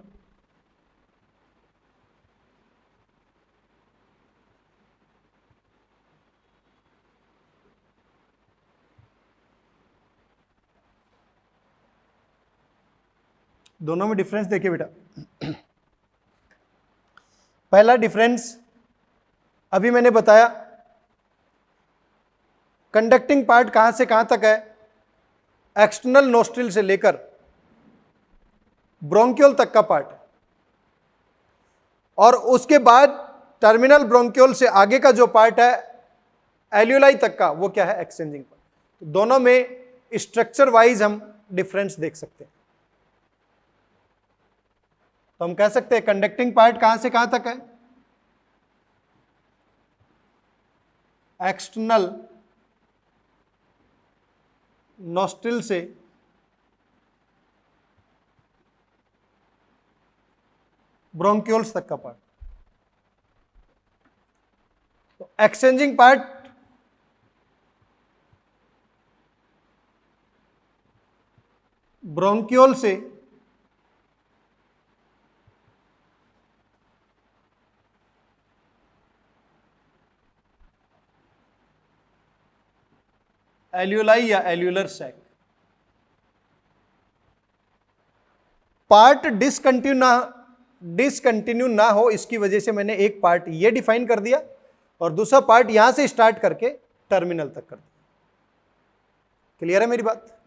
दोनों में डिफरेंस देखिए बेटा। पहला डिफरेंस अभी मैंने बताया, कंडक्टिंग पार्ट कहां से कहां तक है, एक्सटर्नल नोस्ट्रिल से लेकर ब्रोंकियोल तक का पार्ट, और उसके बाद टर्मिनल ब्रोंक्यूल से आगे का जो पार्ट है एल्यूलाई तक का, वो क्या है, एक्सचेंजिंग पार्ट। तो दोनों में स्ट्रक्चर वाइज हम डिफरेंस देख सकते हैं। तो हम कह सकते हैं कंडक्टिंग पार्ट कहां से कहां तक है, एक्सटर्नल नॉस्ट्रिल से ब्रोंक्यूल्स तक का पार्ट। तो एक्सचेंजिंग पार्ट ब्रोंक्यूल से एल्यूलाई या एल्यूलर सैक। पार्ट डिसकंटिन्यू ना हो, इसकी वजह से मैंने एक पार्ट ये डिफाइन कर दिया और दूसरा पार्ट यहां से स्टार्ट करके टर्मिनल तक कर दिया। क्लियर है मेरी बात?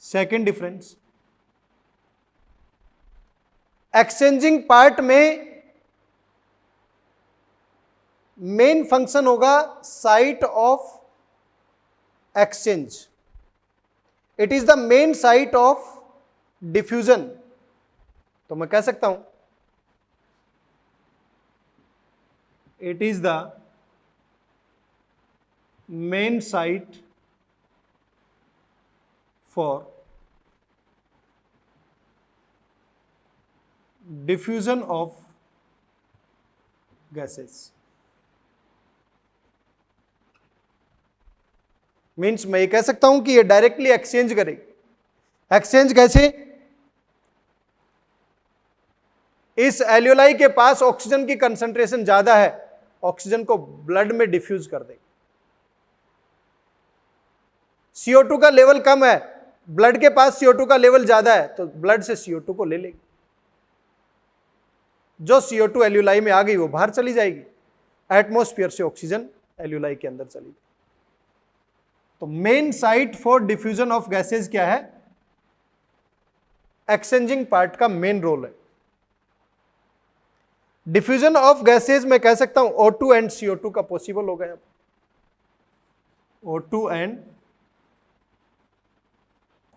सेकंड डिफरेंस, एक्सचेंजिंग पार्ट में मेन फंक्शन होगा site of exchange, it is the main site of diffusion. तो मैं कह सकता हूं it is the main site for diffusion of gases. Means मैं ये कह सकता हूं कि ये डायरेक्टली एक्सचेंज करेगी। एक्सचेंज कैसे? इस एल्यूलाई के पास ऑक्सीजन की कंसंट्रेशन ज्यादा है, ऑक्सीजन को ब्लड में डिफ्यूज कर देगी। CO2 का लेवल कम है, ब्लड के पास CO2 का लेवल ज्यादा है, तो ब्लड से CO2 को ले लेगी। जो CO2 एल्यूलाई में आ गई वो बाहर चली जाएगी, एटमॉस्फेयर से ऑक्सीजन एल्यूलाई के अंदर चली गई। तो main site for diffusion of gases क्या है? एक्सचेंजिंग पार्ट का मेन रोल है। डिफ्यूजन ऑफ गैसेज में कह सकता हूं O2 एंड CO2 का पॉसिबल हो गया। O2 and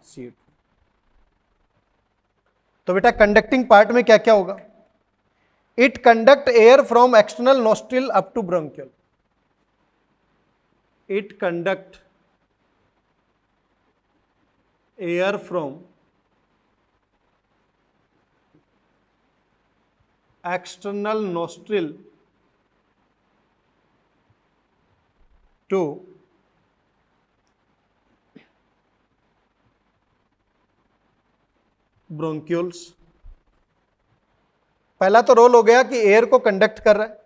CO2। तो बेटा कंडक्टिंग पार्ट में क्या क्या होगा? It conduct air from external nostril up to bronchiole. It conduct air from external nostril to bronchioles। पहला तो रोल हो गया कि एयर को कंडक्ट कर रहा है।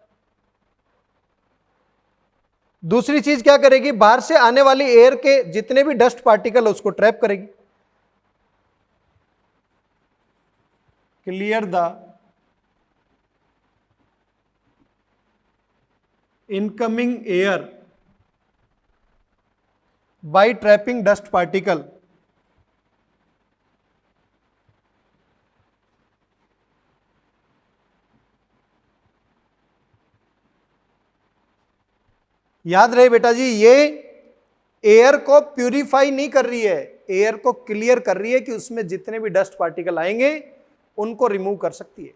दूसरी चीज क्या करेगी? बाहर से आने वाली एयर के जितने भी डस्ट पार्टिकल उसको ट्रैप करेगी। Clear the incoming air by trapping dust particle। याद रहे बेटा जी, ये एयर को प्यूरिफाई नहीं कर रही है, एयर को क्लियर कर रही है कि उसमें जितने भी डस्ट पार्टिकल आएंगे उनको रिमूव कर सकती है।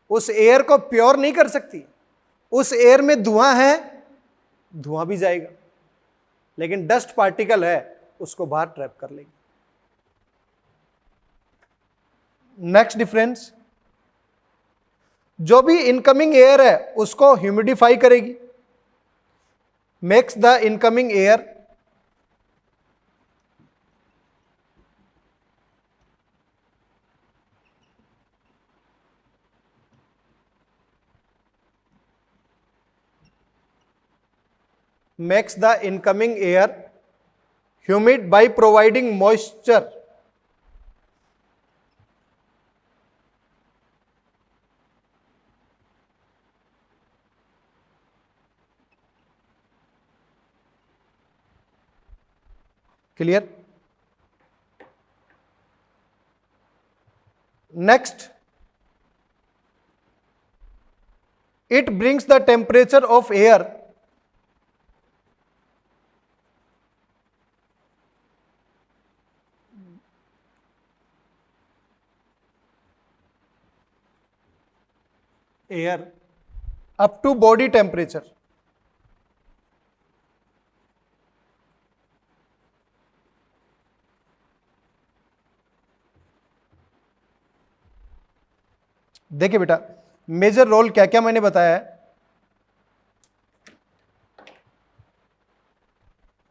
उस एयर को प्योर नहीं कर सकती। उस एयर में धुआं है, धुआं भी जाएगा, लेकिन डस्ट पार्टिकल है उसको बाहर ट्रैप कर लेगी। नेक्स्ट डिफरेंस, जो भी इनकमिंग एयर है उसको ह्यूमिडिफाई करेगी, makes the incoming air makes the incoming air humid by providing moisture। Clear? Next, it brings the temperature of air up to body temperature. देखिए बेटा, मेजर रोल क्या क्या मैंने बताया है।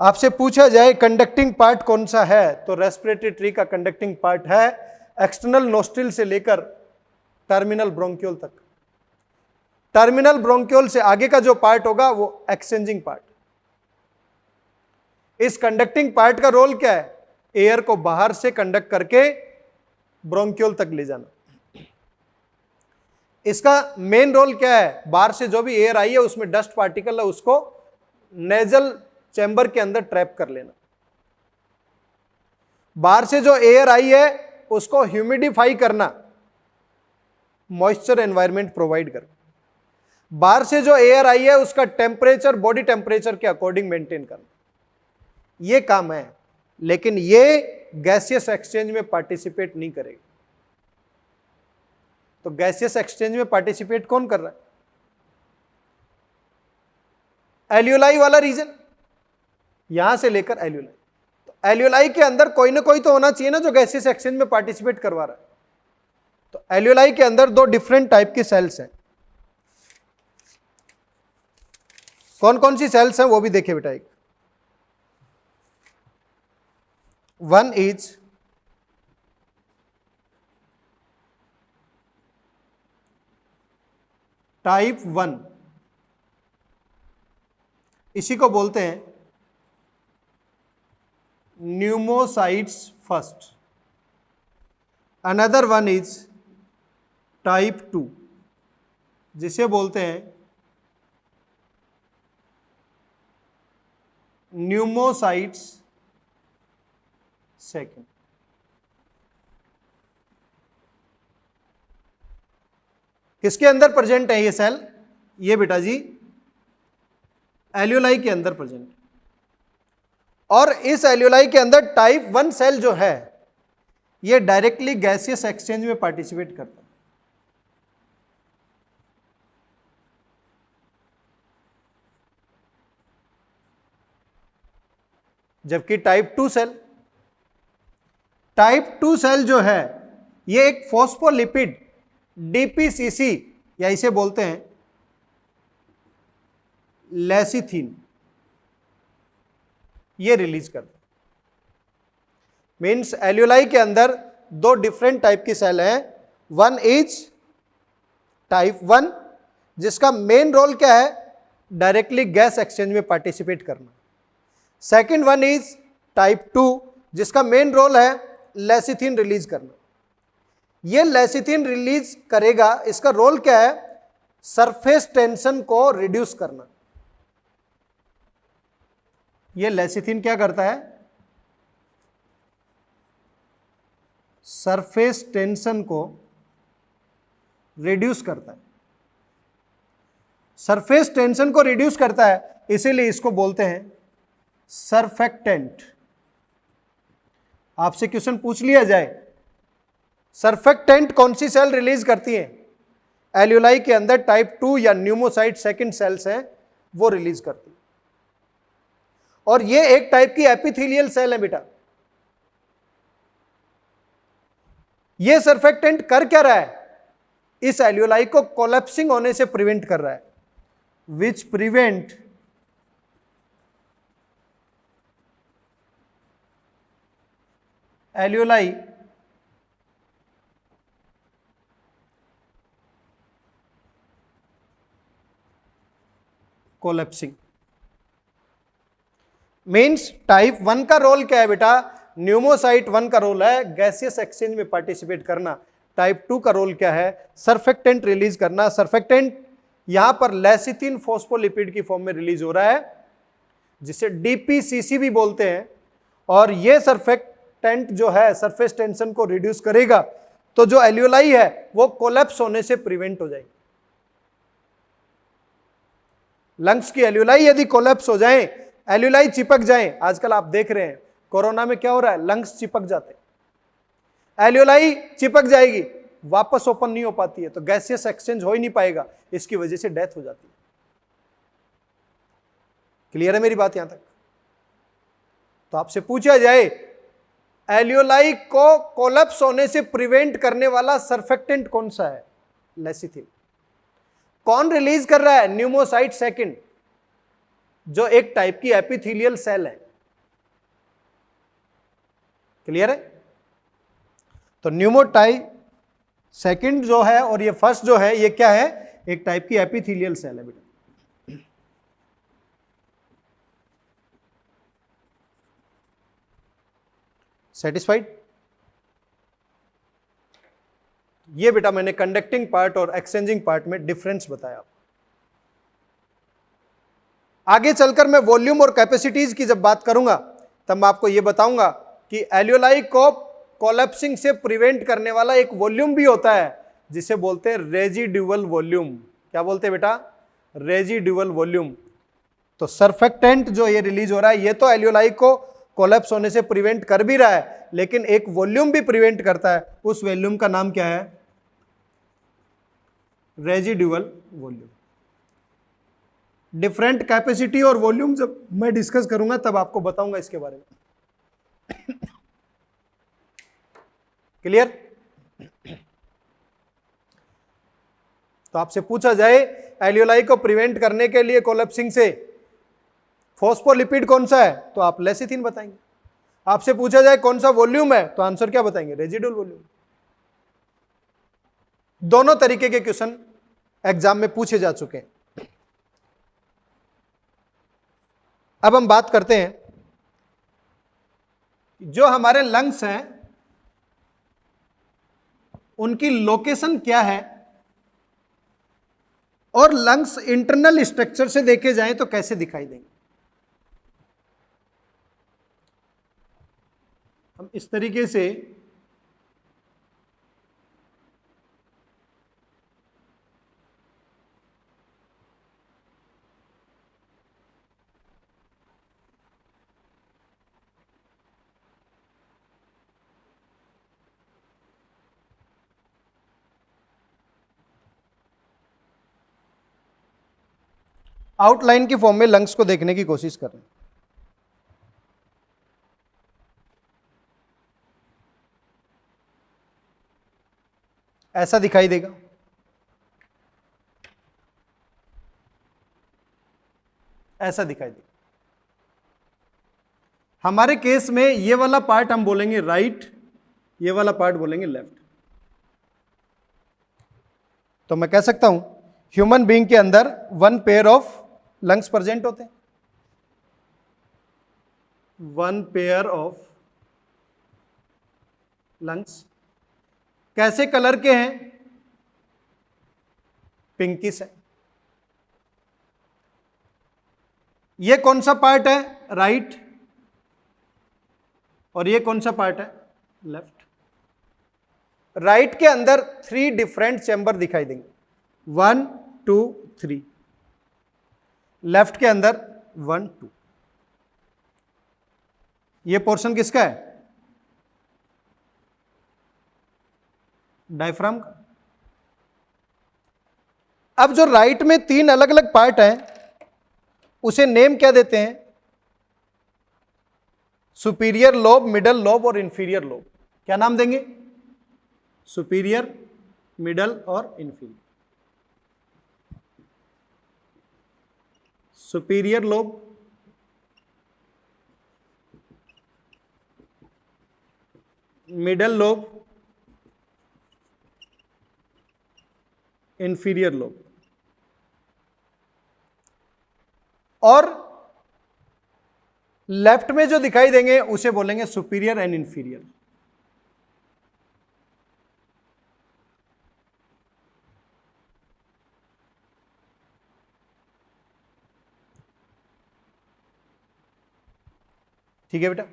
आपसे पूछा जाए कंडक्टिंग पार्ट कौन सा है, तो रेस्पिरेटरी ट्री का कंडक्टिंग पार्ट है एक्सटर्नल नोस्ट्रिल से लेकर टर्मिनल ब्रोंक्यूल तक। टर्मिनल ब्रोंक्यूल से आगे का जो पार्ट होगा वो एक्सचेंजिंग पार्ट। इस कंडक्टिंग पार्ट का रोल क्या है? एयर को बाहर से कंडक्ट करके ब्रोंक्यूल तक ले जाना। इसका मेन रोल क्या है? बाहर से जो भी एयर आई है उसमें डस्ट पार्टिकल है उसको नेजल चैम्बर के अंदर ट्रैप कर लेना। बाहर से जो एयर आई है उसको ह्यूमिडिफाई करना, मॉइस्चर एनवायरनमेंट प्रोवाइड कर। बाहर से जो एयर आई है उसका टेम्परेचर बॉडी टेम्परेचर के अकॉर्डिंग मेंटेन करना, ये काम है। लेकिन ये गैसियस एक्सचेंज में पार्टिसिपेट नहीं करेगा। तो गैसियस एक्सचेंज में पार्टिसिपेट कौन कर रहा है? एल्यूलाई वाला रीजन, यहां से लेकर एल्यूलाई। तो एल्यूलाई के अंदर कोई ना कोई तो होना चाहिए ना जो गैसियस एक्सचेंज में पार्टिसिपेट करवा रहा है। तो एल्यूलाई के अंदर दो डिफरेंट टाइप की सेल्स हैं। कौन कौन सी सेल्स हैं वो भी देखिए बेटा। एक वन इज टाइप 1, इसी को बोलते हैं pneumocytes first. Another one is type 2, जिसे बोलते हैं न्यूमोसाइट्स सेकेंड। किसके अंदर प्रेजेंट है ये सेल? ये बेटा जी एल्यूलाई के अंदर प्रेजेंट। और इस एल्यूलाई के अंदर टाइप 1 सेल जो है ये डायरेक्टली गैसियस एक्सचेंज में पार्टिसिपेट करता है। जबकि टाइप 2 सेल जो है ये एक फॉस्फोलिपिड डीपीसीसी या इसे बोलते हैं लेसिथिन, ये रिलीज करता है। मीन्स एल्यूलाई के अंदर दो डिफरेंट टाइप की सेल हैं। वन इज टाइप 1 जिसका मेन रोल क्या है? डायरेक्टली गैस एक्सचेंज में पार्टिसिपेट करना। सेकेंड वन इज टाइप 2 जिसका मेन रोल है लेसिथिन रिलीज करना। ये लेसिथिन रिलीज करेगा, इसका रोल क्या है? सरफेस टेंशन को रिड्यूस करना। ये लेसिथिन क्या करता है? सरफेस टेंशन को रिड्यूस करता है। सरफेस टेंशन को रिड्यूस करता है, इसीलिए इसको बोलते हैं सरफेक्टेंट। आपसे क्वेश्चन पूछ लिया जाए सरफेक्टेंट कौन सी सेल रिलीज करती है? एल्यूलाई के अंदर टाइप 2 या न्यूमोसाइट सेकंड सेल्स हैं वो रिलीज करती है। और ये एक टाइप की एपिथेलियल सेल है बेटा। ये सरफेक्टेंट कर क्या रहा है? इस एल्यूलाई को कोलैप्सिंग होने से प्रिवेंट कर रहा है, which prevent एल्यूलाई collapsing. Means type 1 का रोल क्या है बेटा? न्यूमोसाइट 1 का रोल है गैसियस एक्सचेंज में पार्टिसिपेट करना। टाइप 2 का रोल क्या है? सरफेक्टेंट रिलीज करना। सरफेक्टेंट यहां पर लेसिथिन फॉस्फोलिपिड की फॉर्म में रिलीज हो रहा है जिसे डीपीसीसी भी बोलते हैं। और यह सरफेक्टेंट जो है सरफेस टेंशन को रिड्यूस करेगा, तो जो एल्यूलाई है वो कोलैप्स होने से प्रिवेंट हो जाएगी। लंग्स की एल्यूलाई यदि कोलैप्स हो जाए, एल्यूलाई चिपक जाए, आजकल आप देख रहे हैं कोरोना में क्या हो रहा है, लंग्स चिपक जाते हैं, एल्यूलाई चिपक जाएगी, वापस ओपन नहीं हो पाती है, तो गैसियस एक्सचेंज हो ही नहीं पाएगा, इसकी वजह से डेथ हो जाती है। क्लियर है मेरी बात यहां तक? तो आपसे पूछा जाए एल्यूलाई को कोलैप्स होने से प्रिवेंट करने वाला सर्फेक्टेंट कौन सा है? लेसिथिन। कौन रिलीज कर रहा है? न्यूमोसाइट सेकंड, जो एक टाइप की एपिथेलियल सेल है। क्लियर है? तो न्यूमोटाइप सेकंड जो है और ये फर्स्ट जो है, ये क्या है? एक टाइप की एपिथेलियल सेल है बेटा। सेटिस्फाइड? ये बेटा मैंने कंडक्टिंग पार्ट और एक्सचेंजिंग पार्ट में डिफरेंस बताया। आगे चलकर मैं वॉल्यूम और कैपेसिटीज की जब बात करूंगा तब मैं आपको यह बताऊंगा कि एल्यूलाई को कोलैप्सिंग से प्रिवेंट करने वाला एक वॉल्यूम भी होता है जिसे बोलते हैं रेजिड्यूअल वॉल्यूम। क्या बोलते हैं बेटा? Residual volume. तो सर्फेक्टेंट जो ये रिलीज हो रहा है, ये तो एल्यूलाई को कोलैप्स होने से प्रिवेंट कर भी रहा है, लेकिन एक वॉल्यूम भी प्रिवेंट करता है। उस वॉल्यूम का नाम क्या है? Residual volume. डिफरेंट कैपेसिटी और वॉल्यूम जब मैं डिस्कस करूंगा तब आपको बताऊंगा इसके बारे में। क्लियर? तो आपसे पूछा जाए एल्यूलाई को प्रिवेंट करने के लिए कोलैप्सिंग से फॉस्फोलिपिड कौन सा है, तो आप लेसिथिन बताएंगे। आपसे पूछा जाए कौन सा वॉल्यूम है, तो आंसर क्या बताएंगे? Residual volume. दोनों तरीके के क्वेश्चन एग्जाम में पूछे जा चुके हैं। अब हम बात करते हैं जो हमारे लंग्स हैं उनकी लोकेशन क्या है और लंग्स इंटरनल स्ट्रक्चर से देखे जाएं तो कैसे दिखाई देंगे। हम इस तरीके से आउटलाइन की फॉर्म में लंग्स को देखने की कोशिश कर रहे हैं। ऐसा दिखाई देगा। ऐसा दिखाई देगा। हमारे केस में ये वाला पार्ट हम बोलेंगे राइट, ये वाला पार्ट बोलेंगे लेफ्ट। तो मैं कह सकता हूं ह्यूमन बीइंग के अंदर 1 पेयर ऑफ लंग्स प्रेजेंट होते हैं। 1 पेयर ऑफ लंग्स कैसे कलर के हैं? पिंकिश है। ये कौन सा पार्ट है? राइट। और ये कौन सा पार्ट है? लेफ्ट। राइट के अंदर 3 डिफरेंट चैम्बर दिखाई देंगे, 1 2 3। लेफ्ट के अंदर 1 2। ये पोर्शन किसका है? डायफ्राम का। अब जो राइट में 3 अलग अलग पार्ट हैं उसे नेम क्या देते हैं? सुपीरियर लोब, मिडल लोब और इंफीरियर लोब। क्या नाम देंगे? सुपीरियर, मिडल और inferior. Superior lobe, middle lobe, inferior lobe. और लेफ्ट में जो दिखाई देंगे उसे बोलेंगे सुपीरियर एंड इंफीरियर। ठीक है बेटा?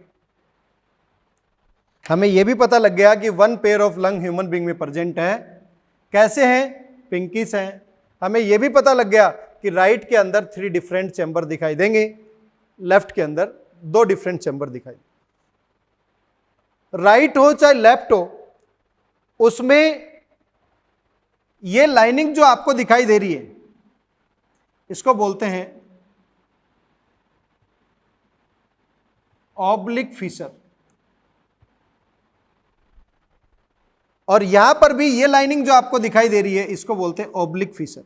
हमें यह भी पता लग गया कि 1 pair of lung human being में प्रेजेंट है। कैसे हैं? पिंकिश हैं। हमें यह भी पता लग गया कि राइट के अंदर 3 डिफरेंट चैम्बर दिखाई देंगे, लेफ्ट के अंदर 2 डिफरेंट चैम्बर दिखाई। राइट हो चाहे लेफ्ट हो, उसमें ये लाइनिंग जो आपको दिखाई दे रही है, इसको बोलते हैं ऑब्लिक फीचर। और यहां पर भी ये लाइनिंग जो आपको दिखाई दे रही है, इसको बोलते हैं ऑब्लिक फीचर।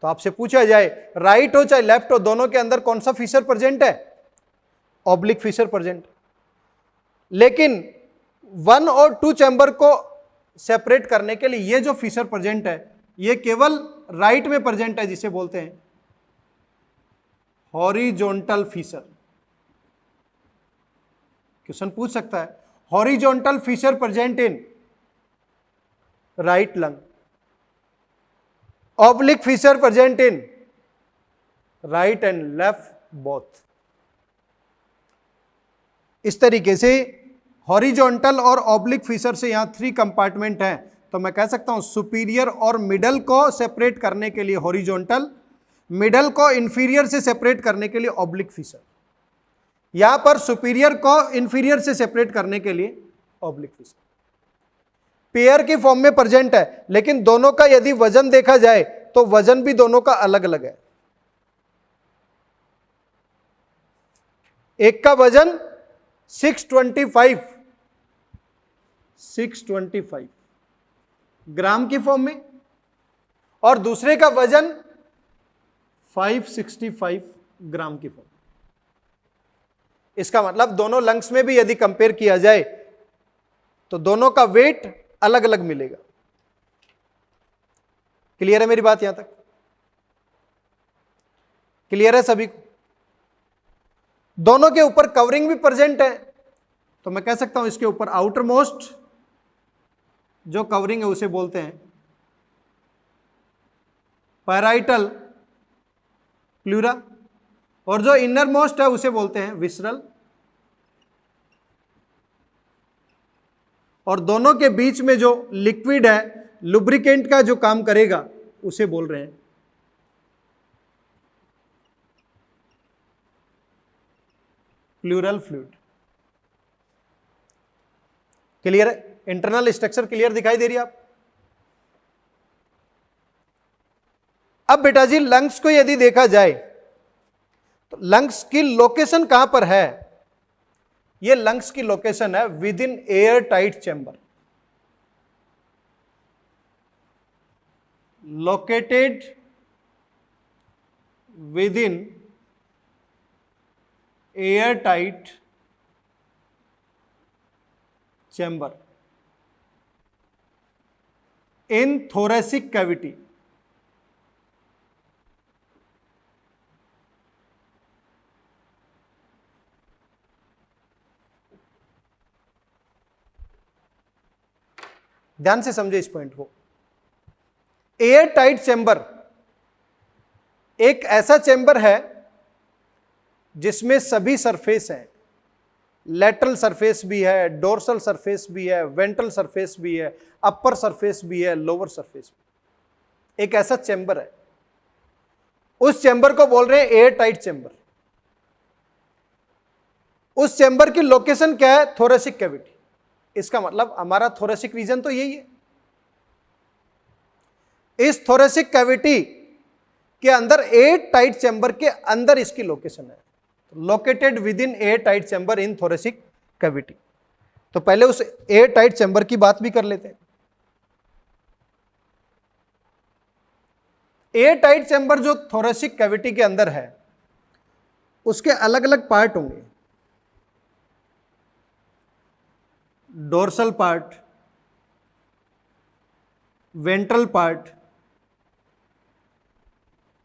तो आपसे पूछा जाए राइट हो चाहे लेफ्ट हो, दोनों के अंदर कौन सा फीचर प्रेजेंट है? Oblique feature present. लेकिन 1 और 2 चैम्बर को सेपरेट करने के लिए ये जो फीचर प्रेजेंट है, ये केवल राइट में प्रेजेंट है, जिसे बोलते हैं हॉरिजॉन्टल फीचर। क्वेश्चन पूछ सकता है horizontal feature present in right lung, oblique feature present in right and left both. इस तरीके से हॉरिजॉन्टल और ऑब्लिक फीचर से यहां 3 कंपार्टमेंट हैं, तो मैं कह सकता हूं सुपीरियर और मिडल को सेपरेट करने के लिए हॉरिजॉन्टल, मिडल को इंफीरियर से सेपरेट करने के लिए ऑब्लिक फीचर। यहां पर सुपीरियर को इंफीरियर से सेपरेट करने के लिए ऑब्लिक फीचर। पेयर की फॉर्म में प्रेजेंट है, लेकिन दोनों का यदि वजन देखा जाए तो वजन भी दोनों का अलग अलग है। एक का वजन 625 ग्राम की फॉर्म में, और दूसरे का वजन 565 ग्राम की फॉर्म। इसका मतलब दोनों लंग्स में भी यदि कंपेयर किया जाए तो दोनों का वेट अलग अलग मिलेगा। क्लियर है मेरी बात? यहां तक क्लियर है सभी को? दोनों के ऊपर कवरिंग भी प्रेजेंट है, तो मैं कह सकता हूं इसके ऊपर आउटर मोस्ट जो कवरिंग है उसे बोलते हैं पैराइटल प्लूरा, और जो इनर मोस्ट है उसे बोलते हैं विसरल। और दोनों के बीच में जो लिक्विड है, लुब्रिकेंट का जो काम करेगा, उसे बोल रहे हैं प्लूरल फ्लूइड। क्लियर है? इंटरनल स्ट्रक्चर क्लियर दिखाई दे रही है आप? अब बेटा जी लंग्स को यदि देखा जाए तो लंग्स की लोकेशन कहां पर है? ये लंग्स की लोकेशन है with in air tight chamber, located with in air tight chamber in thoracic cavity. ध्यान से समझे इस पॉइंट को। एयर टाइट चैम्बर एक ऐसा चैम्बर है जिसमें सभी सरफेस हैं, लेटरल सरफेस भी है, डोर्सल सरफेस भी है, वेंट्रल सरफेस भी है, अपर सरफेस भी है, लोअर सरफेस भी। एक ऐसा चैम्बर है, उस चैम्बर को बोल रहे हैं एयर टाइट चैम्बर। उस चैम्बर की लोकेशन क्या है? Thoracic cavity. इसका मतलब हमारा थोरेसिक रीजन तो यही है। इस थोरेसिक कैविटी के अंदर एयर टाइट चैम्बर के अंदर इसकी लोकेशन है, located with in air tight chamber in thoracic cavity. तो पहले उस एयर टाइट चैम्बर की बात भी कर लेते हैं। एयर टाइट चैम्बर जो थोरेसिक कैविटी के अंदर है, उसके अलग अलग पार्ट होंगे। Dorsal part, ventral part,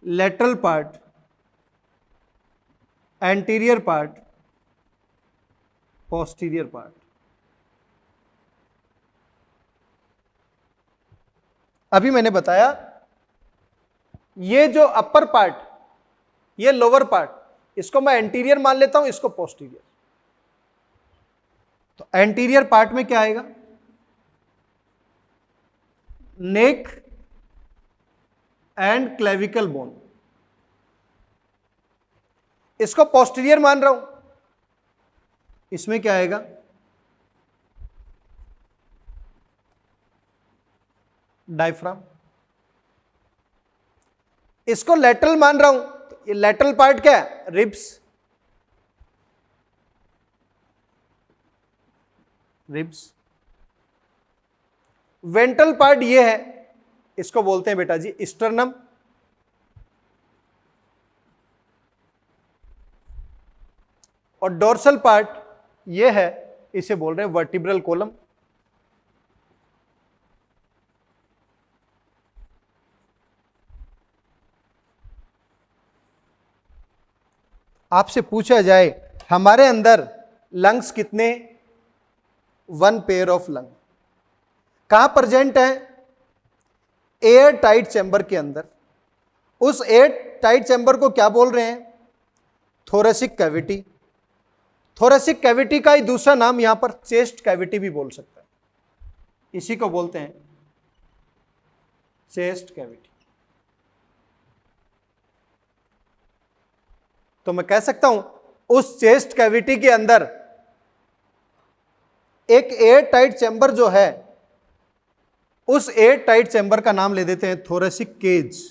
lateral part, anterior part, posterior part. अभी मैंने बताया ये जो अपर पार्ट ये लोअर पार्ट, इसको मैं एंटीरियर मान लेता हूं, इसको पोस्टीरियर। तो एंटीरियर पार्ट में क्या आएगा? Neck and clavicle bone. इसको पोस्टीरियर मान रहा हूं, इसमें क्या आएगा? डायफ्राम। इसको लेटरल मान रहा हूं, तो ये लेटरल पार्ट क्या है? रिब्स। रिब्स। वेंट्रल पार्ट ये है, इसको बोलते हैं बेटा जी स्टर्नम। और डोर्सल पार्ट ये है, इसे बोल रहे हैं वर्टिब्रल कॉलम। आपसे पूछा जाए हमारे अंदर लंग्स कितने? 1 पेयर ऑफ लंग। कहां प्रेजेंट है? एयर टाइट चैम्बर के अंदर। उस एयर टाइट चैम्बर को क्या बोल रहे हैं? Thoracic cavity. थोरेसिक कैविटी का ही दूसरा नाम यहां पर चेस्ट कैविटी भी बोल सकता है, इसी को बोलते हैं चेस्ट कैविटी। तो मैं कह सकता हूं उस चेस्ट कैविटी के अंदर एक एयर टाइट चैम्बर जो है, उस एयर टाइट चैम्बर का नाम ले देते हैं थोरेसिक केज।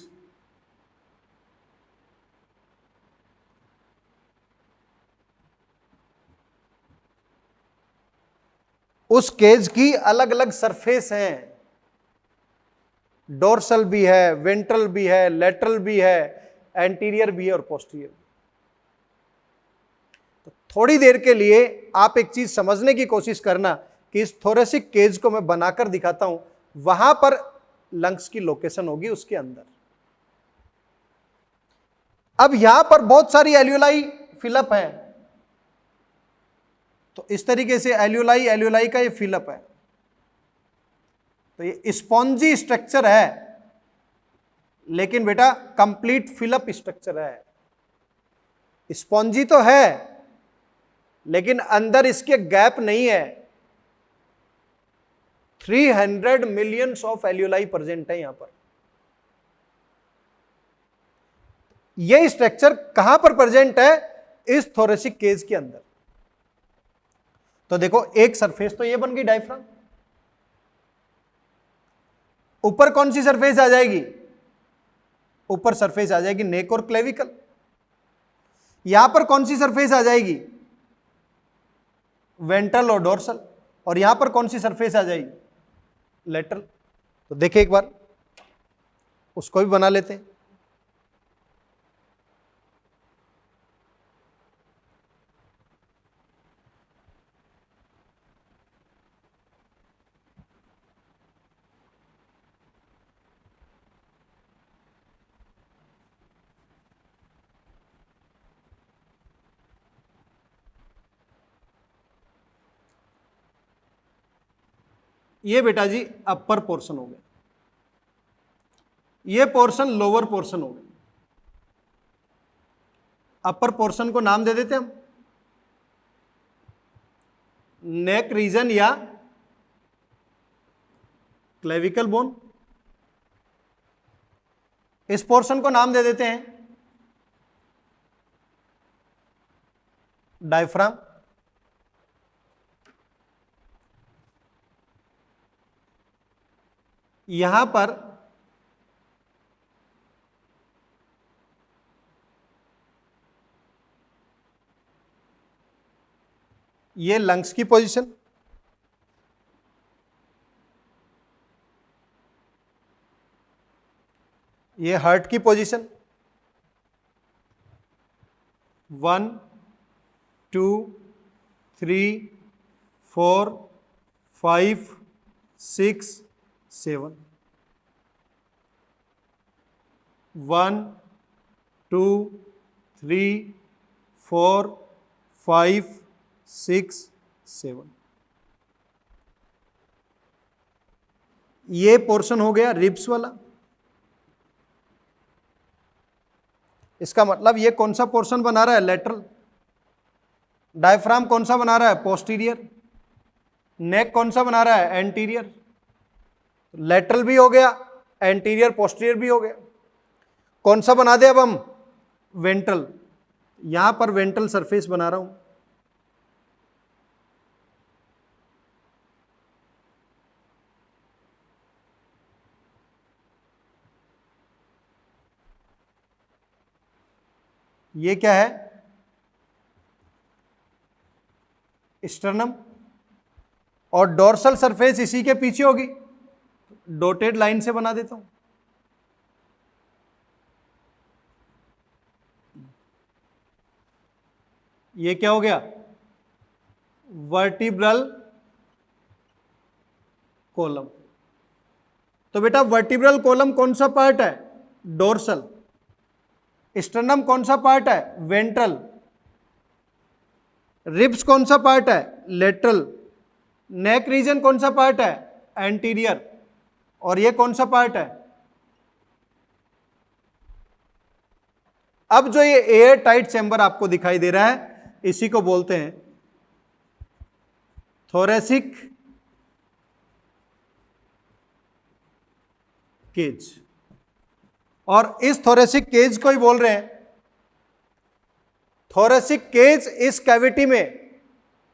उस केज की अलग अलग सरफेस हैं, डोर्सल भी है, वेंट्रल भी है, लेटरल भी है, एंटीरियर भी है और पोस्टीरियर। तो थोड़ी देर के लिए आप एक चीज समझने की कोशिश करना कि इस थोरेसिक केज को मैं बनाकर दिखाता हूं, वहां पर लंग्स की लोकेशन होगी उसके अंदर। अब यहां पर बहुत सारी एल्यूलाई फिलअप है, तो इस तरीके से एल्यूलाई एल्यूलाई का ये फिलअप है। तो ये स्पॉन्जी स्ट्रक्चर है, लेकिन बेटा कंप्लीट फिलअप स्ट्रक्चर है। स्पॉन्जी तो है, लेकिन अंदर इसके गैप नहीं है। 300 मिलियंस ऑफ एल्यूलाई प्रेजेंट है यहां पर। यह स्ट्रक्चर कहां पर प्रेजेंट है? इस थोरेसिक केज के अंदर। तो देखो एक सरफेस तो ये बन गई डायफ्राम। ऊपर कौन सी सरफेस आ जाएगी? ऊपर सरफेस आ जाएगी नेक और क्लेविकल। यहां पर कौन सी सरफेस आ जाएगी? वेंट्रल और डोर्सल। और यहां पर कौन सी सरफेस आ जाएगी? लेटरल। तो देखिए एक बार उसको भी बना लेते हैं। ये बेटा जी अपर पोर्शन हो गया, ये पोर्शन लोअर पोर्शन हो गया। अपर पोर्शन को नाम दे देते हम नेक रीजन या क्लेविकल बोन। इस पोर्शन को नाम दे देते हैं डायफ्राम। यहां पर ये लंग्स की पोजीशन, ये हार्ट की पोजीशन। 1 2 3 4 5 6 7। 1 2 3 4 5 6 7। ये पोर्शन हो गया रिब्स वाला। इसका मतलब ये कौन सा पोर्शन बना रहा है, लेटरल। डायफ्राम कौन सा बना रहा है, पोस्टीरियर। नेक कौन सा बना रहा है, एंटीरियर। लेटरल भी हो गया, एंटीरियर पोस्टीरियर भी हो गया। कौन सा बना दे अब हम, वेंट्रल। यहां पर वेंट्रल सरफेस बना रहा हूं। ये क्या है, स्टर्नम। और डोर्सल सरफेस इसी के पीछे होगी, डॉटेड लाइन से बना देता हूं। ये क्या हो गया, वर्टिब्रल कॉलम। तो बेटा वर्टिब्रल कॉलम कौन सा पार्ट है, डोर्सल। स्टर्नम कौन सा पार्ट है, वेंट्रल। रिब्स कौन सा पार्ट है, लेटरल। नेक रीजन कौन सा पार्ट है, एंटीरियर। और ये कौन सा पार्ट है, अब जो ये एयर टाइट चैम्बर आपको दिखाई दे रहा है, इसी को बोलते हैं थोरेसिक केज। और इस थोरेसिक केज को ही बोल रहे हैं, थोरेसिक केज इस कैविटी में,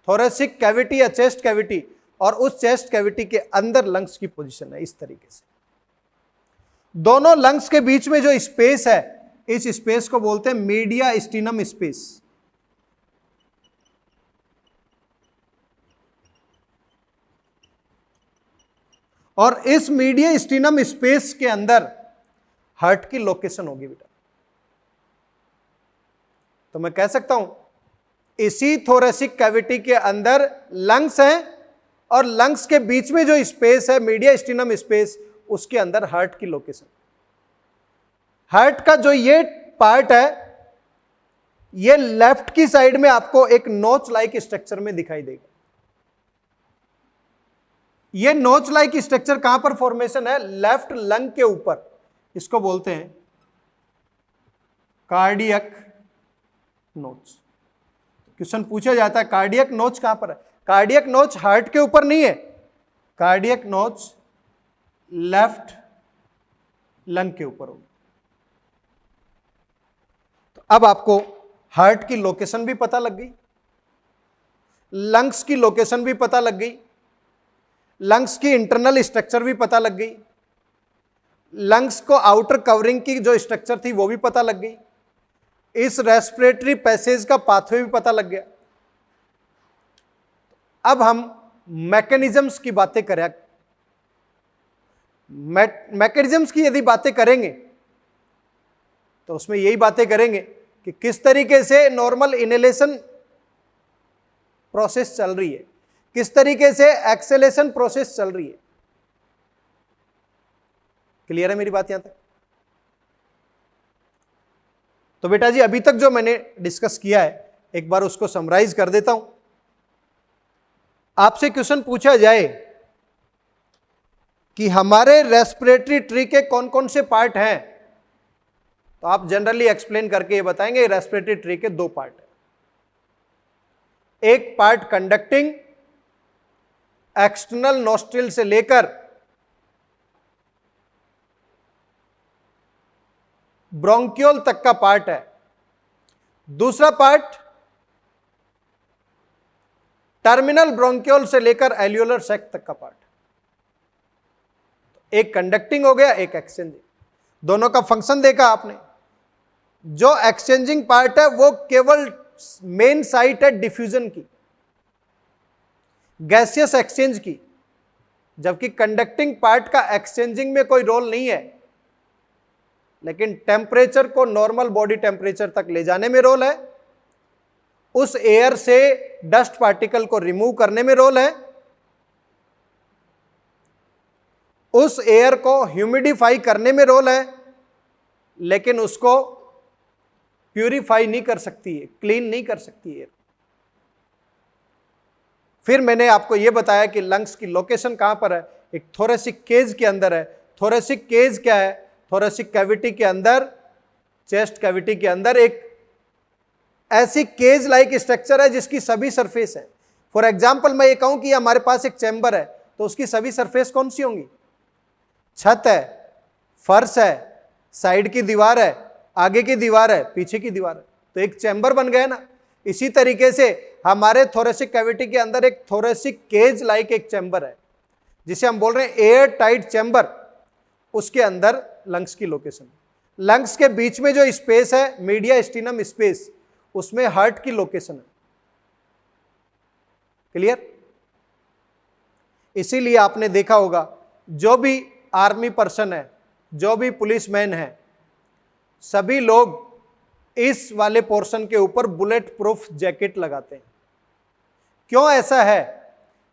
थोरेसिक कैविटी या चेस्ट कैविटी, और उस चेस्ट कैविटी के अंदर लंग्स की पोजीशन है। इस तरीके से दोनों लंग्स के बीच में जो स्पेस है, इस स्पेस को बोलते हैं मीडिया स्टीनम स्पेस। और इस मीडिया स्टीनम स्पेस के अंदर हार्ट की लोकेशन होगी बेटा। तो मैं कह सकता हूं इसी थोरेसिक कैविटी के अंदर लंग्स हैं, और लंग्स के बीच में जो स्पेस है, मीडिया स्टीनम स्पेस, उसके अंदर हार्ट की लोकेशन। हार्ट का जो ये पार्ट है, ये लेफ्ट की साइड में आपको एक नोच लाइक स्ट्रक्चर में दिखाई देगा। ये नोच लाइक स्ट्रक्चर कहां पर फॉर्मेशन है, लेफ्ट लंग के ऊपर। इसको बोलते हैं कार्डियक नोच। क्वेश्चन पूछा जाता है कार्डियक नोच कहां पर है। कार्डियक नोच हार्ट के ऊपर नहीं है, कार्डियक नोच लेफ्ट लंग के ऊपर होगी। तो अब आपको हार्ट की लोकेशन भी पता लग गई, लंग्स की लोकेशन भी पता लग गई, लंग्स की इंटरनल स्ट्रक्चर भी पता लग गई, लंग्स को आउटर कवरिंग की जो स्ट्रक्चर थी वो भी पता लग गई, इस रेस्पिरेटरी पैसेज का पाथवे भी पता लग गया। अब हम मैकेनिज्म्स की बातें करें, मैकेनिज्म्स की यदि बातें करेंगे तो उसमें यही बातें करेंगे कि किस तरीके से नॉर्मल इनहेलेशन प्रोसेस चल रही है, किस तरीके से एक्सेलेशन प्रोसेस चल रही है। क्लियर है मेरी बात यहां तक? तो बेटा जी अभी तक जो मैंने डिस्कस किया है, एक बार उसको समराइज कर देता हूं। आपसे क्वेश्चन पूछा जाए कि हमारे रेस्पिरेटरी ट्री के कौन कौन से पार्ट हैं, तो आप जनरली एक्सप्लेन करके ये बताएंगे रेस्पिरेटरी ट्री के दो पार्ट हैं। एक पार्ट कंडक्टिंग, एक्सटर्नल नोस्ट्रिल से लेकर ब्रोंकियोल तक का पार्ट है। दूसरा पार्ट टर्मिनल ब्रोंकियोल से लेकर एल्यूलर सैक तक का पार्ट। एक कंडक्टिंग हो गया, एक एक्सचेंजिंग। दोनों का फंक्शन देखा आपने। जो एक्सचेंजिंग पार्ट है वो केवल मेन साइट है डिफ्यूजन की, गैसियस एक्सचेंज की, जबकि कंडक्टिंग पार्ट का एक्सचेंजिंग में कोई रोल नहीं है, लेकिन टेम्परेचर को नॉर्मल बॉडी टेम्परेचर तक ले जाने में रोल है, उस एयर से डस्ट पार्टिकल को रिमूव करने में रोल है, उस एयर को ह्यूमिडिफाई करने में रोल है, लेकिन उसको प्यूरिफाई नहीं कर सकती है, क्लीन नहीं कर सकती है। फिर मैंने आपको यह बताया कि लंग्स की लोकेशन कहां पर है, एक थोरेसिक केज के अंदर है। थोरेसिक केज क्या है, थोरेसिक कैविटी के अंदर चेस्ट कैविटी के अंदर एक ऐसी केज लाइक स्ट्रक्चर है जिसकी सभी सरफेस है। फॉर एग्जाम्पल मैं ये कहूं कि हमारे पास एक चैम्बर है, तो उसकी सभी सरफेस कौन सी होंगी? छत है, फर्श है, साइड की दीवार है, आगे की दीवार है, पीछे की दीवार है, तो एक चैम्बर बन गया ना। इसी तरीके से हमारे थोरेसिक कैविटी के अंदर एक थोरेसिक केज लाइक एक चैम्बर है जिसे हम बोल रहे हैं एयर टाइट चैम्बर। उसके अंदर लंग्स की लोकेशन, लंग्स के बीच में जो स्पेस है मीडियास्टिनम स्पेस, उसमें हार्ट की लोकेशन है। क्लियर? इसीलिए आपने देखा होगा जो भी आर्मी पर्सन है, जो भी पुलिसमैन है, सभी लोग इस वाले पोर्शन के ऊपर बुलेट प्रूफ जैकेट लगाते हैं। क्यों ऐसा है?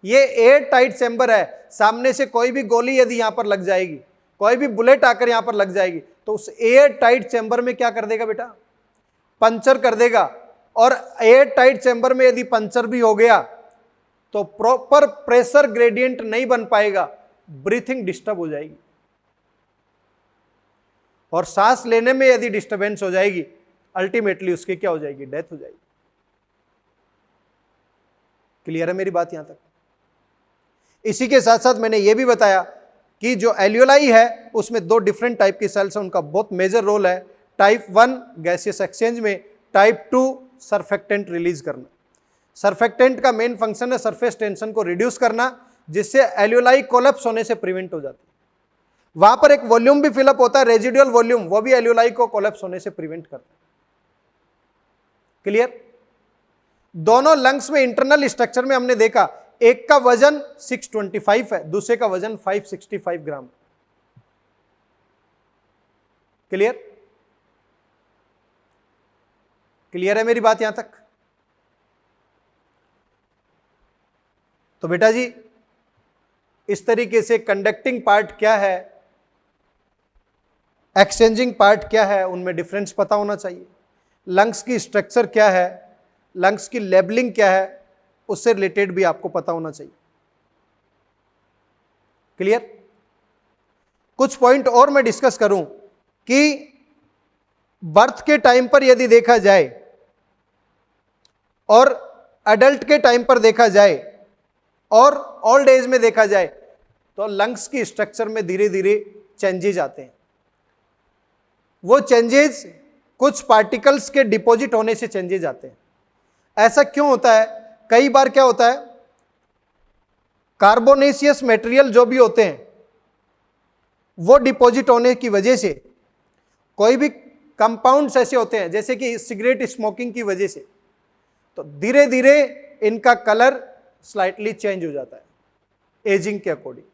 ये एयर टाइट चैम्बर है, सामने से कोई भी गोली यदि यहां पर लग जाएगी, कोई भी बुलेट आकर यहां पर लग जाएगी, तो उस एयर टाइट चैम्बर में क्या कर देगा बेटा? पंचर कर देगा। और एयर टाइट चैम्बर में यदि पंचर भी हो गया तो प्रॉपर प्रेशर ग्रेडियंट नहीं बन पाएगा, ब्रीथिंग डिस्टर्ब हो जाएगी, और सांस लेने में यदि डिस्टर्बेंस हो जाएगी, अल्टीमेटली उसकी क्या हो जाएगी? डेथ हो जाएगी। क्लियर है मेरी बात यहां तक? इसी के साथ साथ मैंने यह भी बताया कि जो एल्यूलाई है उसमें दो डिफरेंट टाइप की सेल्स हैं, उनका बहुत मेजर रोल है। टाइप 1 गैसियस एक्सचेंज में, टाइप 2 सर्फेक्टेंट रिलीज करना। सर्फेक्टेंट का मेन फंक्शन है सरफेस टेंशन को रिड्यूस करना, जिससे एल्यूलाई कोलैप्स होने से प्रिवेंट हो जाती है। वहां पर एक वॉल्यूम भी फिलअप होता है, रेजिडुअल वॉल्यूम, वो भी एल्यूलाई को कोलैप्स होने से प्रिवेंट करता है। क्लियर? दोनों लंग्स में इंटरनल स्ट्रक्चर में हमने देखा, एक का वजन 625 है, दूसरे का वजन 565 ग्राम। क्लियर? क्लियर है मेरी बात यहां तक? तो बेटा जी इस तरीके से कंडक्टिंग पार्ट क्या है, एक्सचेंजिंग पार्ट क्या है, उनमें डिफरेंस पता होना चाहिए। लंग्स की स्ट्रक्चर क्या है, लंग्स की लेबलिंग क्या है, उससे रिलेटेड भी आपको पता होना चाहिए। क्लियर? कुछ पॉइंट और मैं डिस्कस करूं कि बर्थ के टाइम पर यदि देखा जाए और एडल्ट के टाइम पर देखा जाए और ओल्ड एज में देखा जाए, तो लंग्स की स्ट्रक्चर में धीरे धीरे चेंजेज आते हैं। वो चेंजेस कुछ पार्टिकल्स के डिपॉजिट होने से चेंजेज आते हैं। ऐसा क्यों होता है? कई बार क्या होता है, कार्बोनेशियस मटेरियल जो भी होते हैं वो डिपॉजिट होने की वजह से, कोई भी कंपाउंड्स ऐसे होते हैं जैसे कि सिगरेट स्मोकिंग की वजह से, तो धीरे धीरे इनका कलर स्लाइटली चेंज हो जाता है एजिंग के अकॉर्डिंग।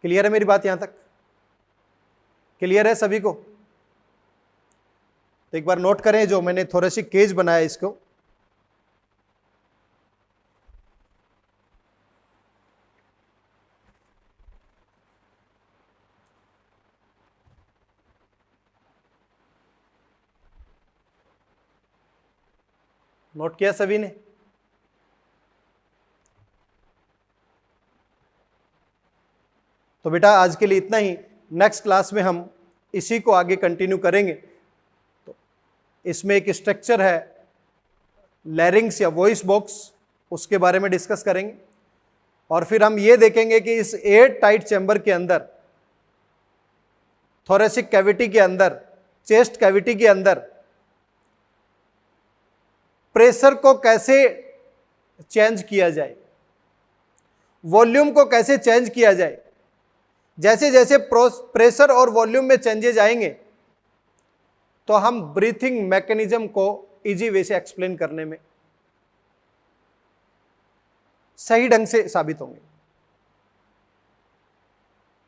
क्लियर है मेरी बात यहां तक? क्लियर है सभी को? तो एक बार नोट करें, जो मैंने थोरेसिक केज बनाया इसको, नोट किया सभी ने? तो बेटा आज के लिए इतना ही, नेक्स्ट क्लास में हम इसी को आगे कंटिन्यू करेंगे। तो इसमें एक स्ट्रक्चर है लैरिंग्स या वॉइस बॉक्स, उसके बारे में डिस्कस करेंगे, और फिर हम ये देखेंगे कि इस एयर टाइट चैम्बर के अंदर, थोरेसिक कैविटी के अंदर, चेस्ट कैविटी के अंदर प्रेशर को कैसे चेंज किया जाए, वॉल्यूम को कैसे चेंज किया जाए। जैसे जैसे प्रेशर और वॉल्यूम में चेंजेज आएंगे तो हम ब्रीथिंग मैकेनिज्म को इजी वे से एक्सप्लेन करने में सही ढंग से साबित होंगे।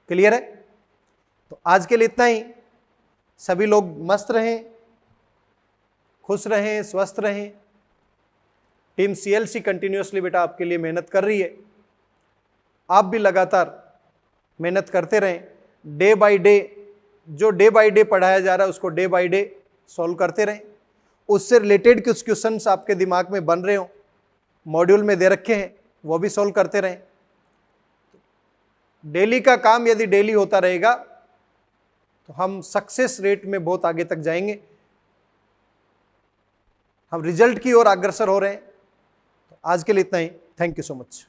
क्लियर है? तो आज के लिए इतना ही। सभी लोग मस्त रहें, खुश रहें, स्वस्थ रहें। टीम सीएलसी कंटिन्यूअसली बेटा आपके लिए मेहनत कर रही है, आप भी लगातार मेहनत करते रहें। डे बाय डे, जो डे बाय डे पढ़ाया जा रहा है उसको डे बाय डे सॉल्व करते रहें। उससे रिलेटेड कुछ क्वेश्चंस आपके दिमाग में बन रहे हो, मॉड्यूल में दे रखे हैं, वो भी सॉल्व करते रहें। डेली का काम यदि डेली होता रहेगा तो हम सक्सेस रेट में बहुत आगे तक जाएंगे, हम रिजल्ट की ओर अग्रसर हो रहे हैं। तो आज के लिए इतना ही। Thank you so much.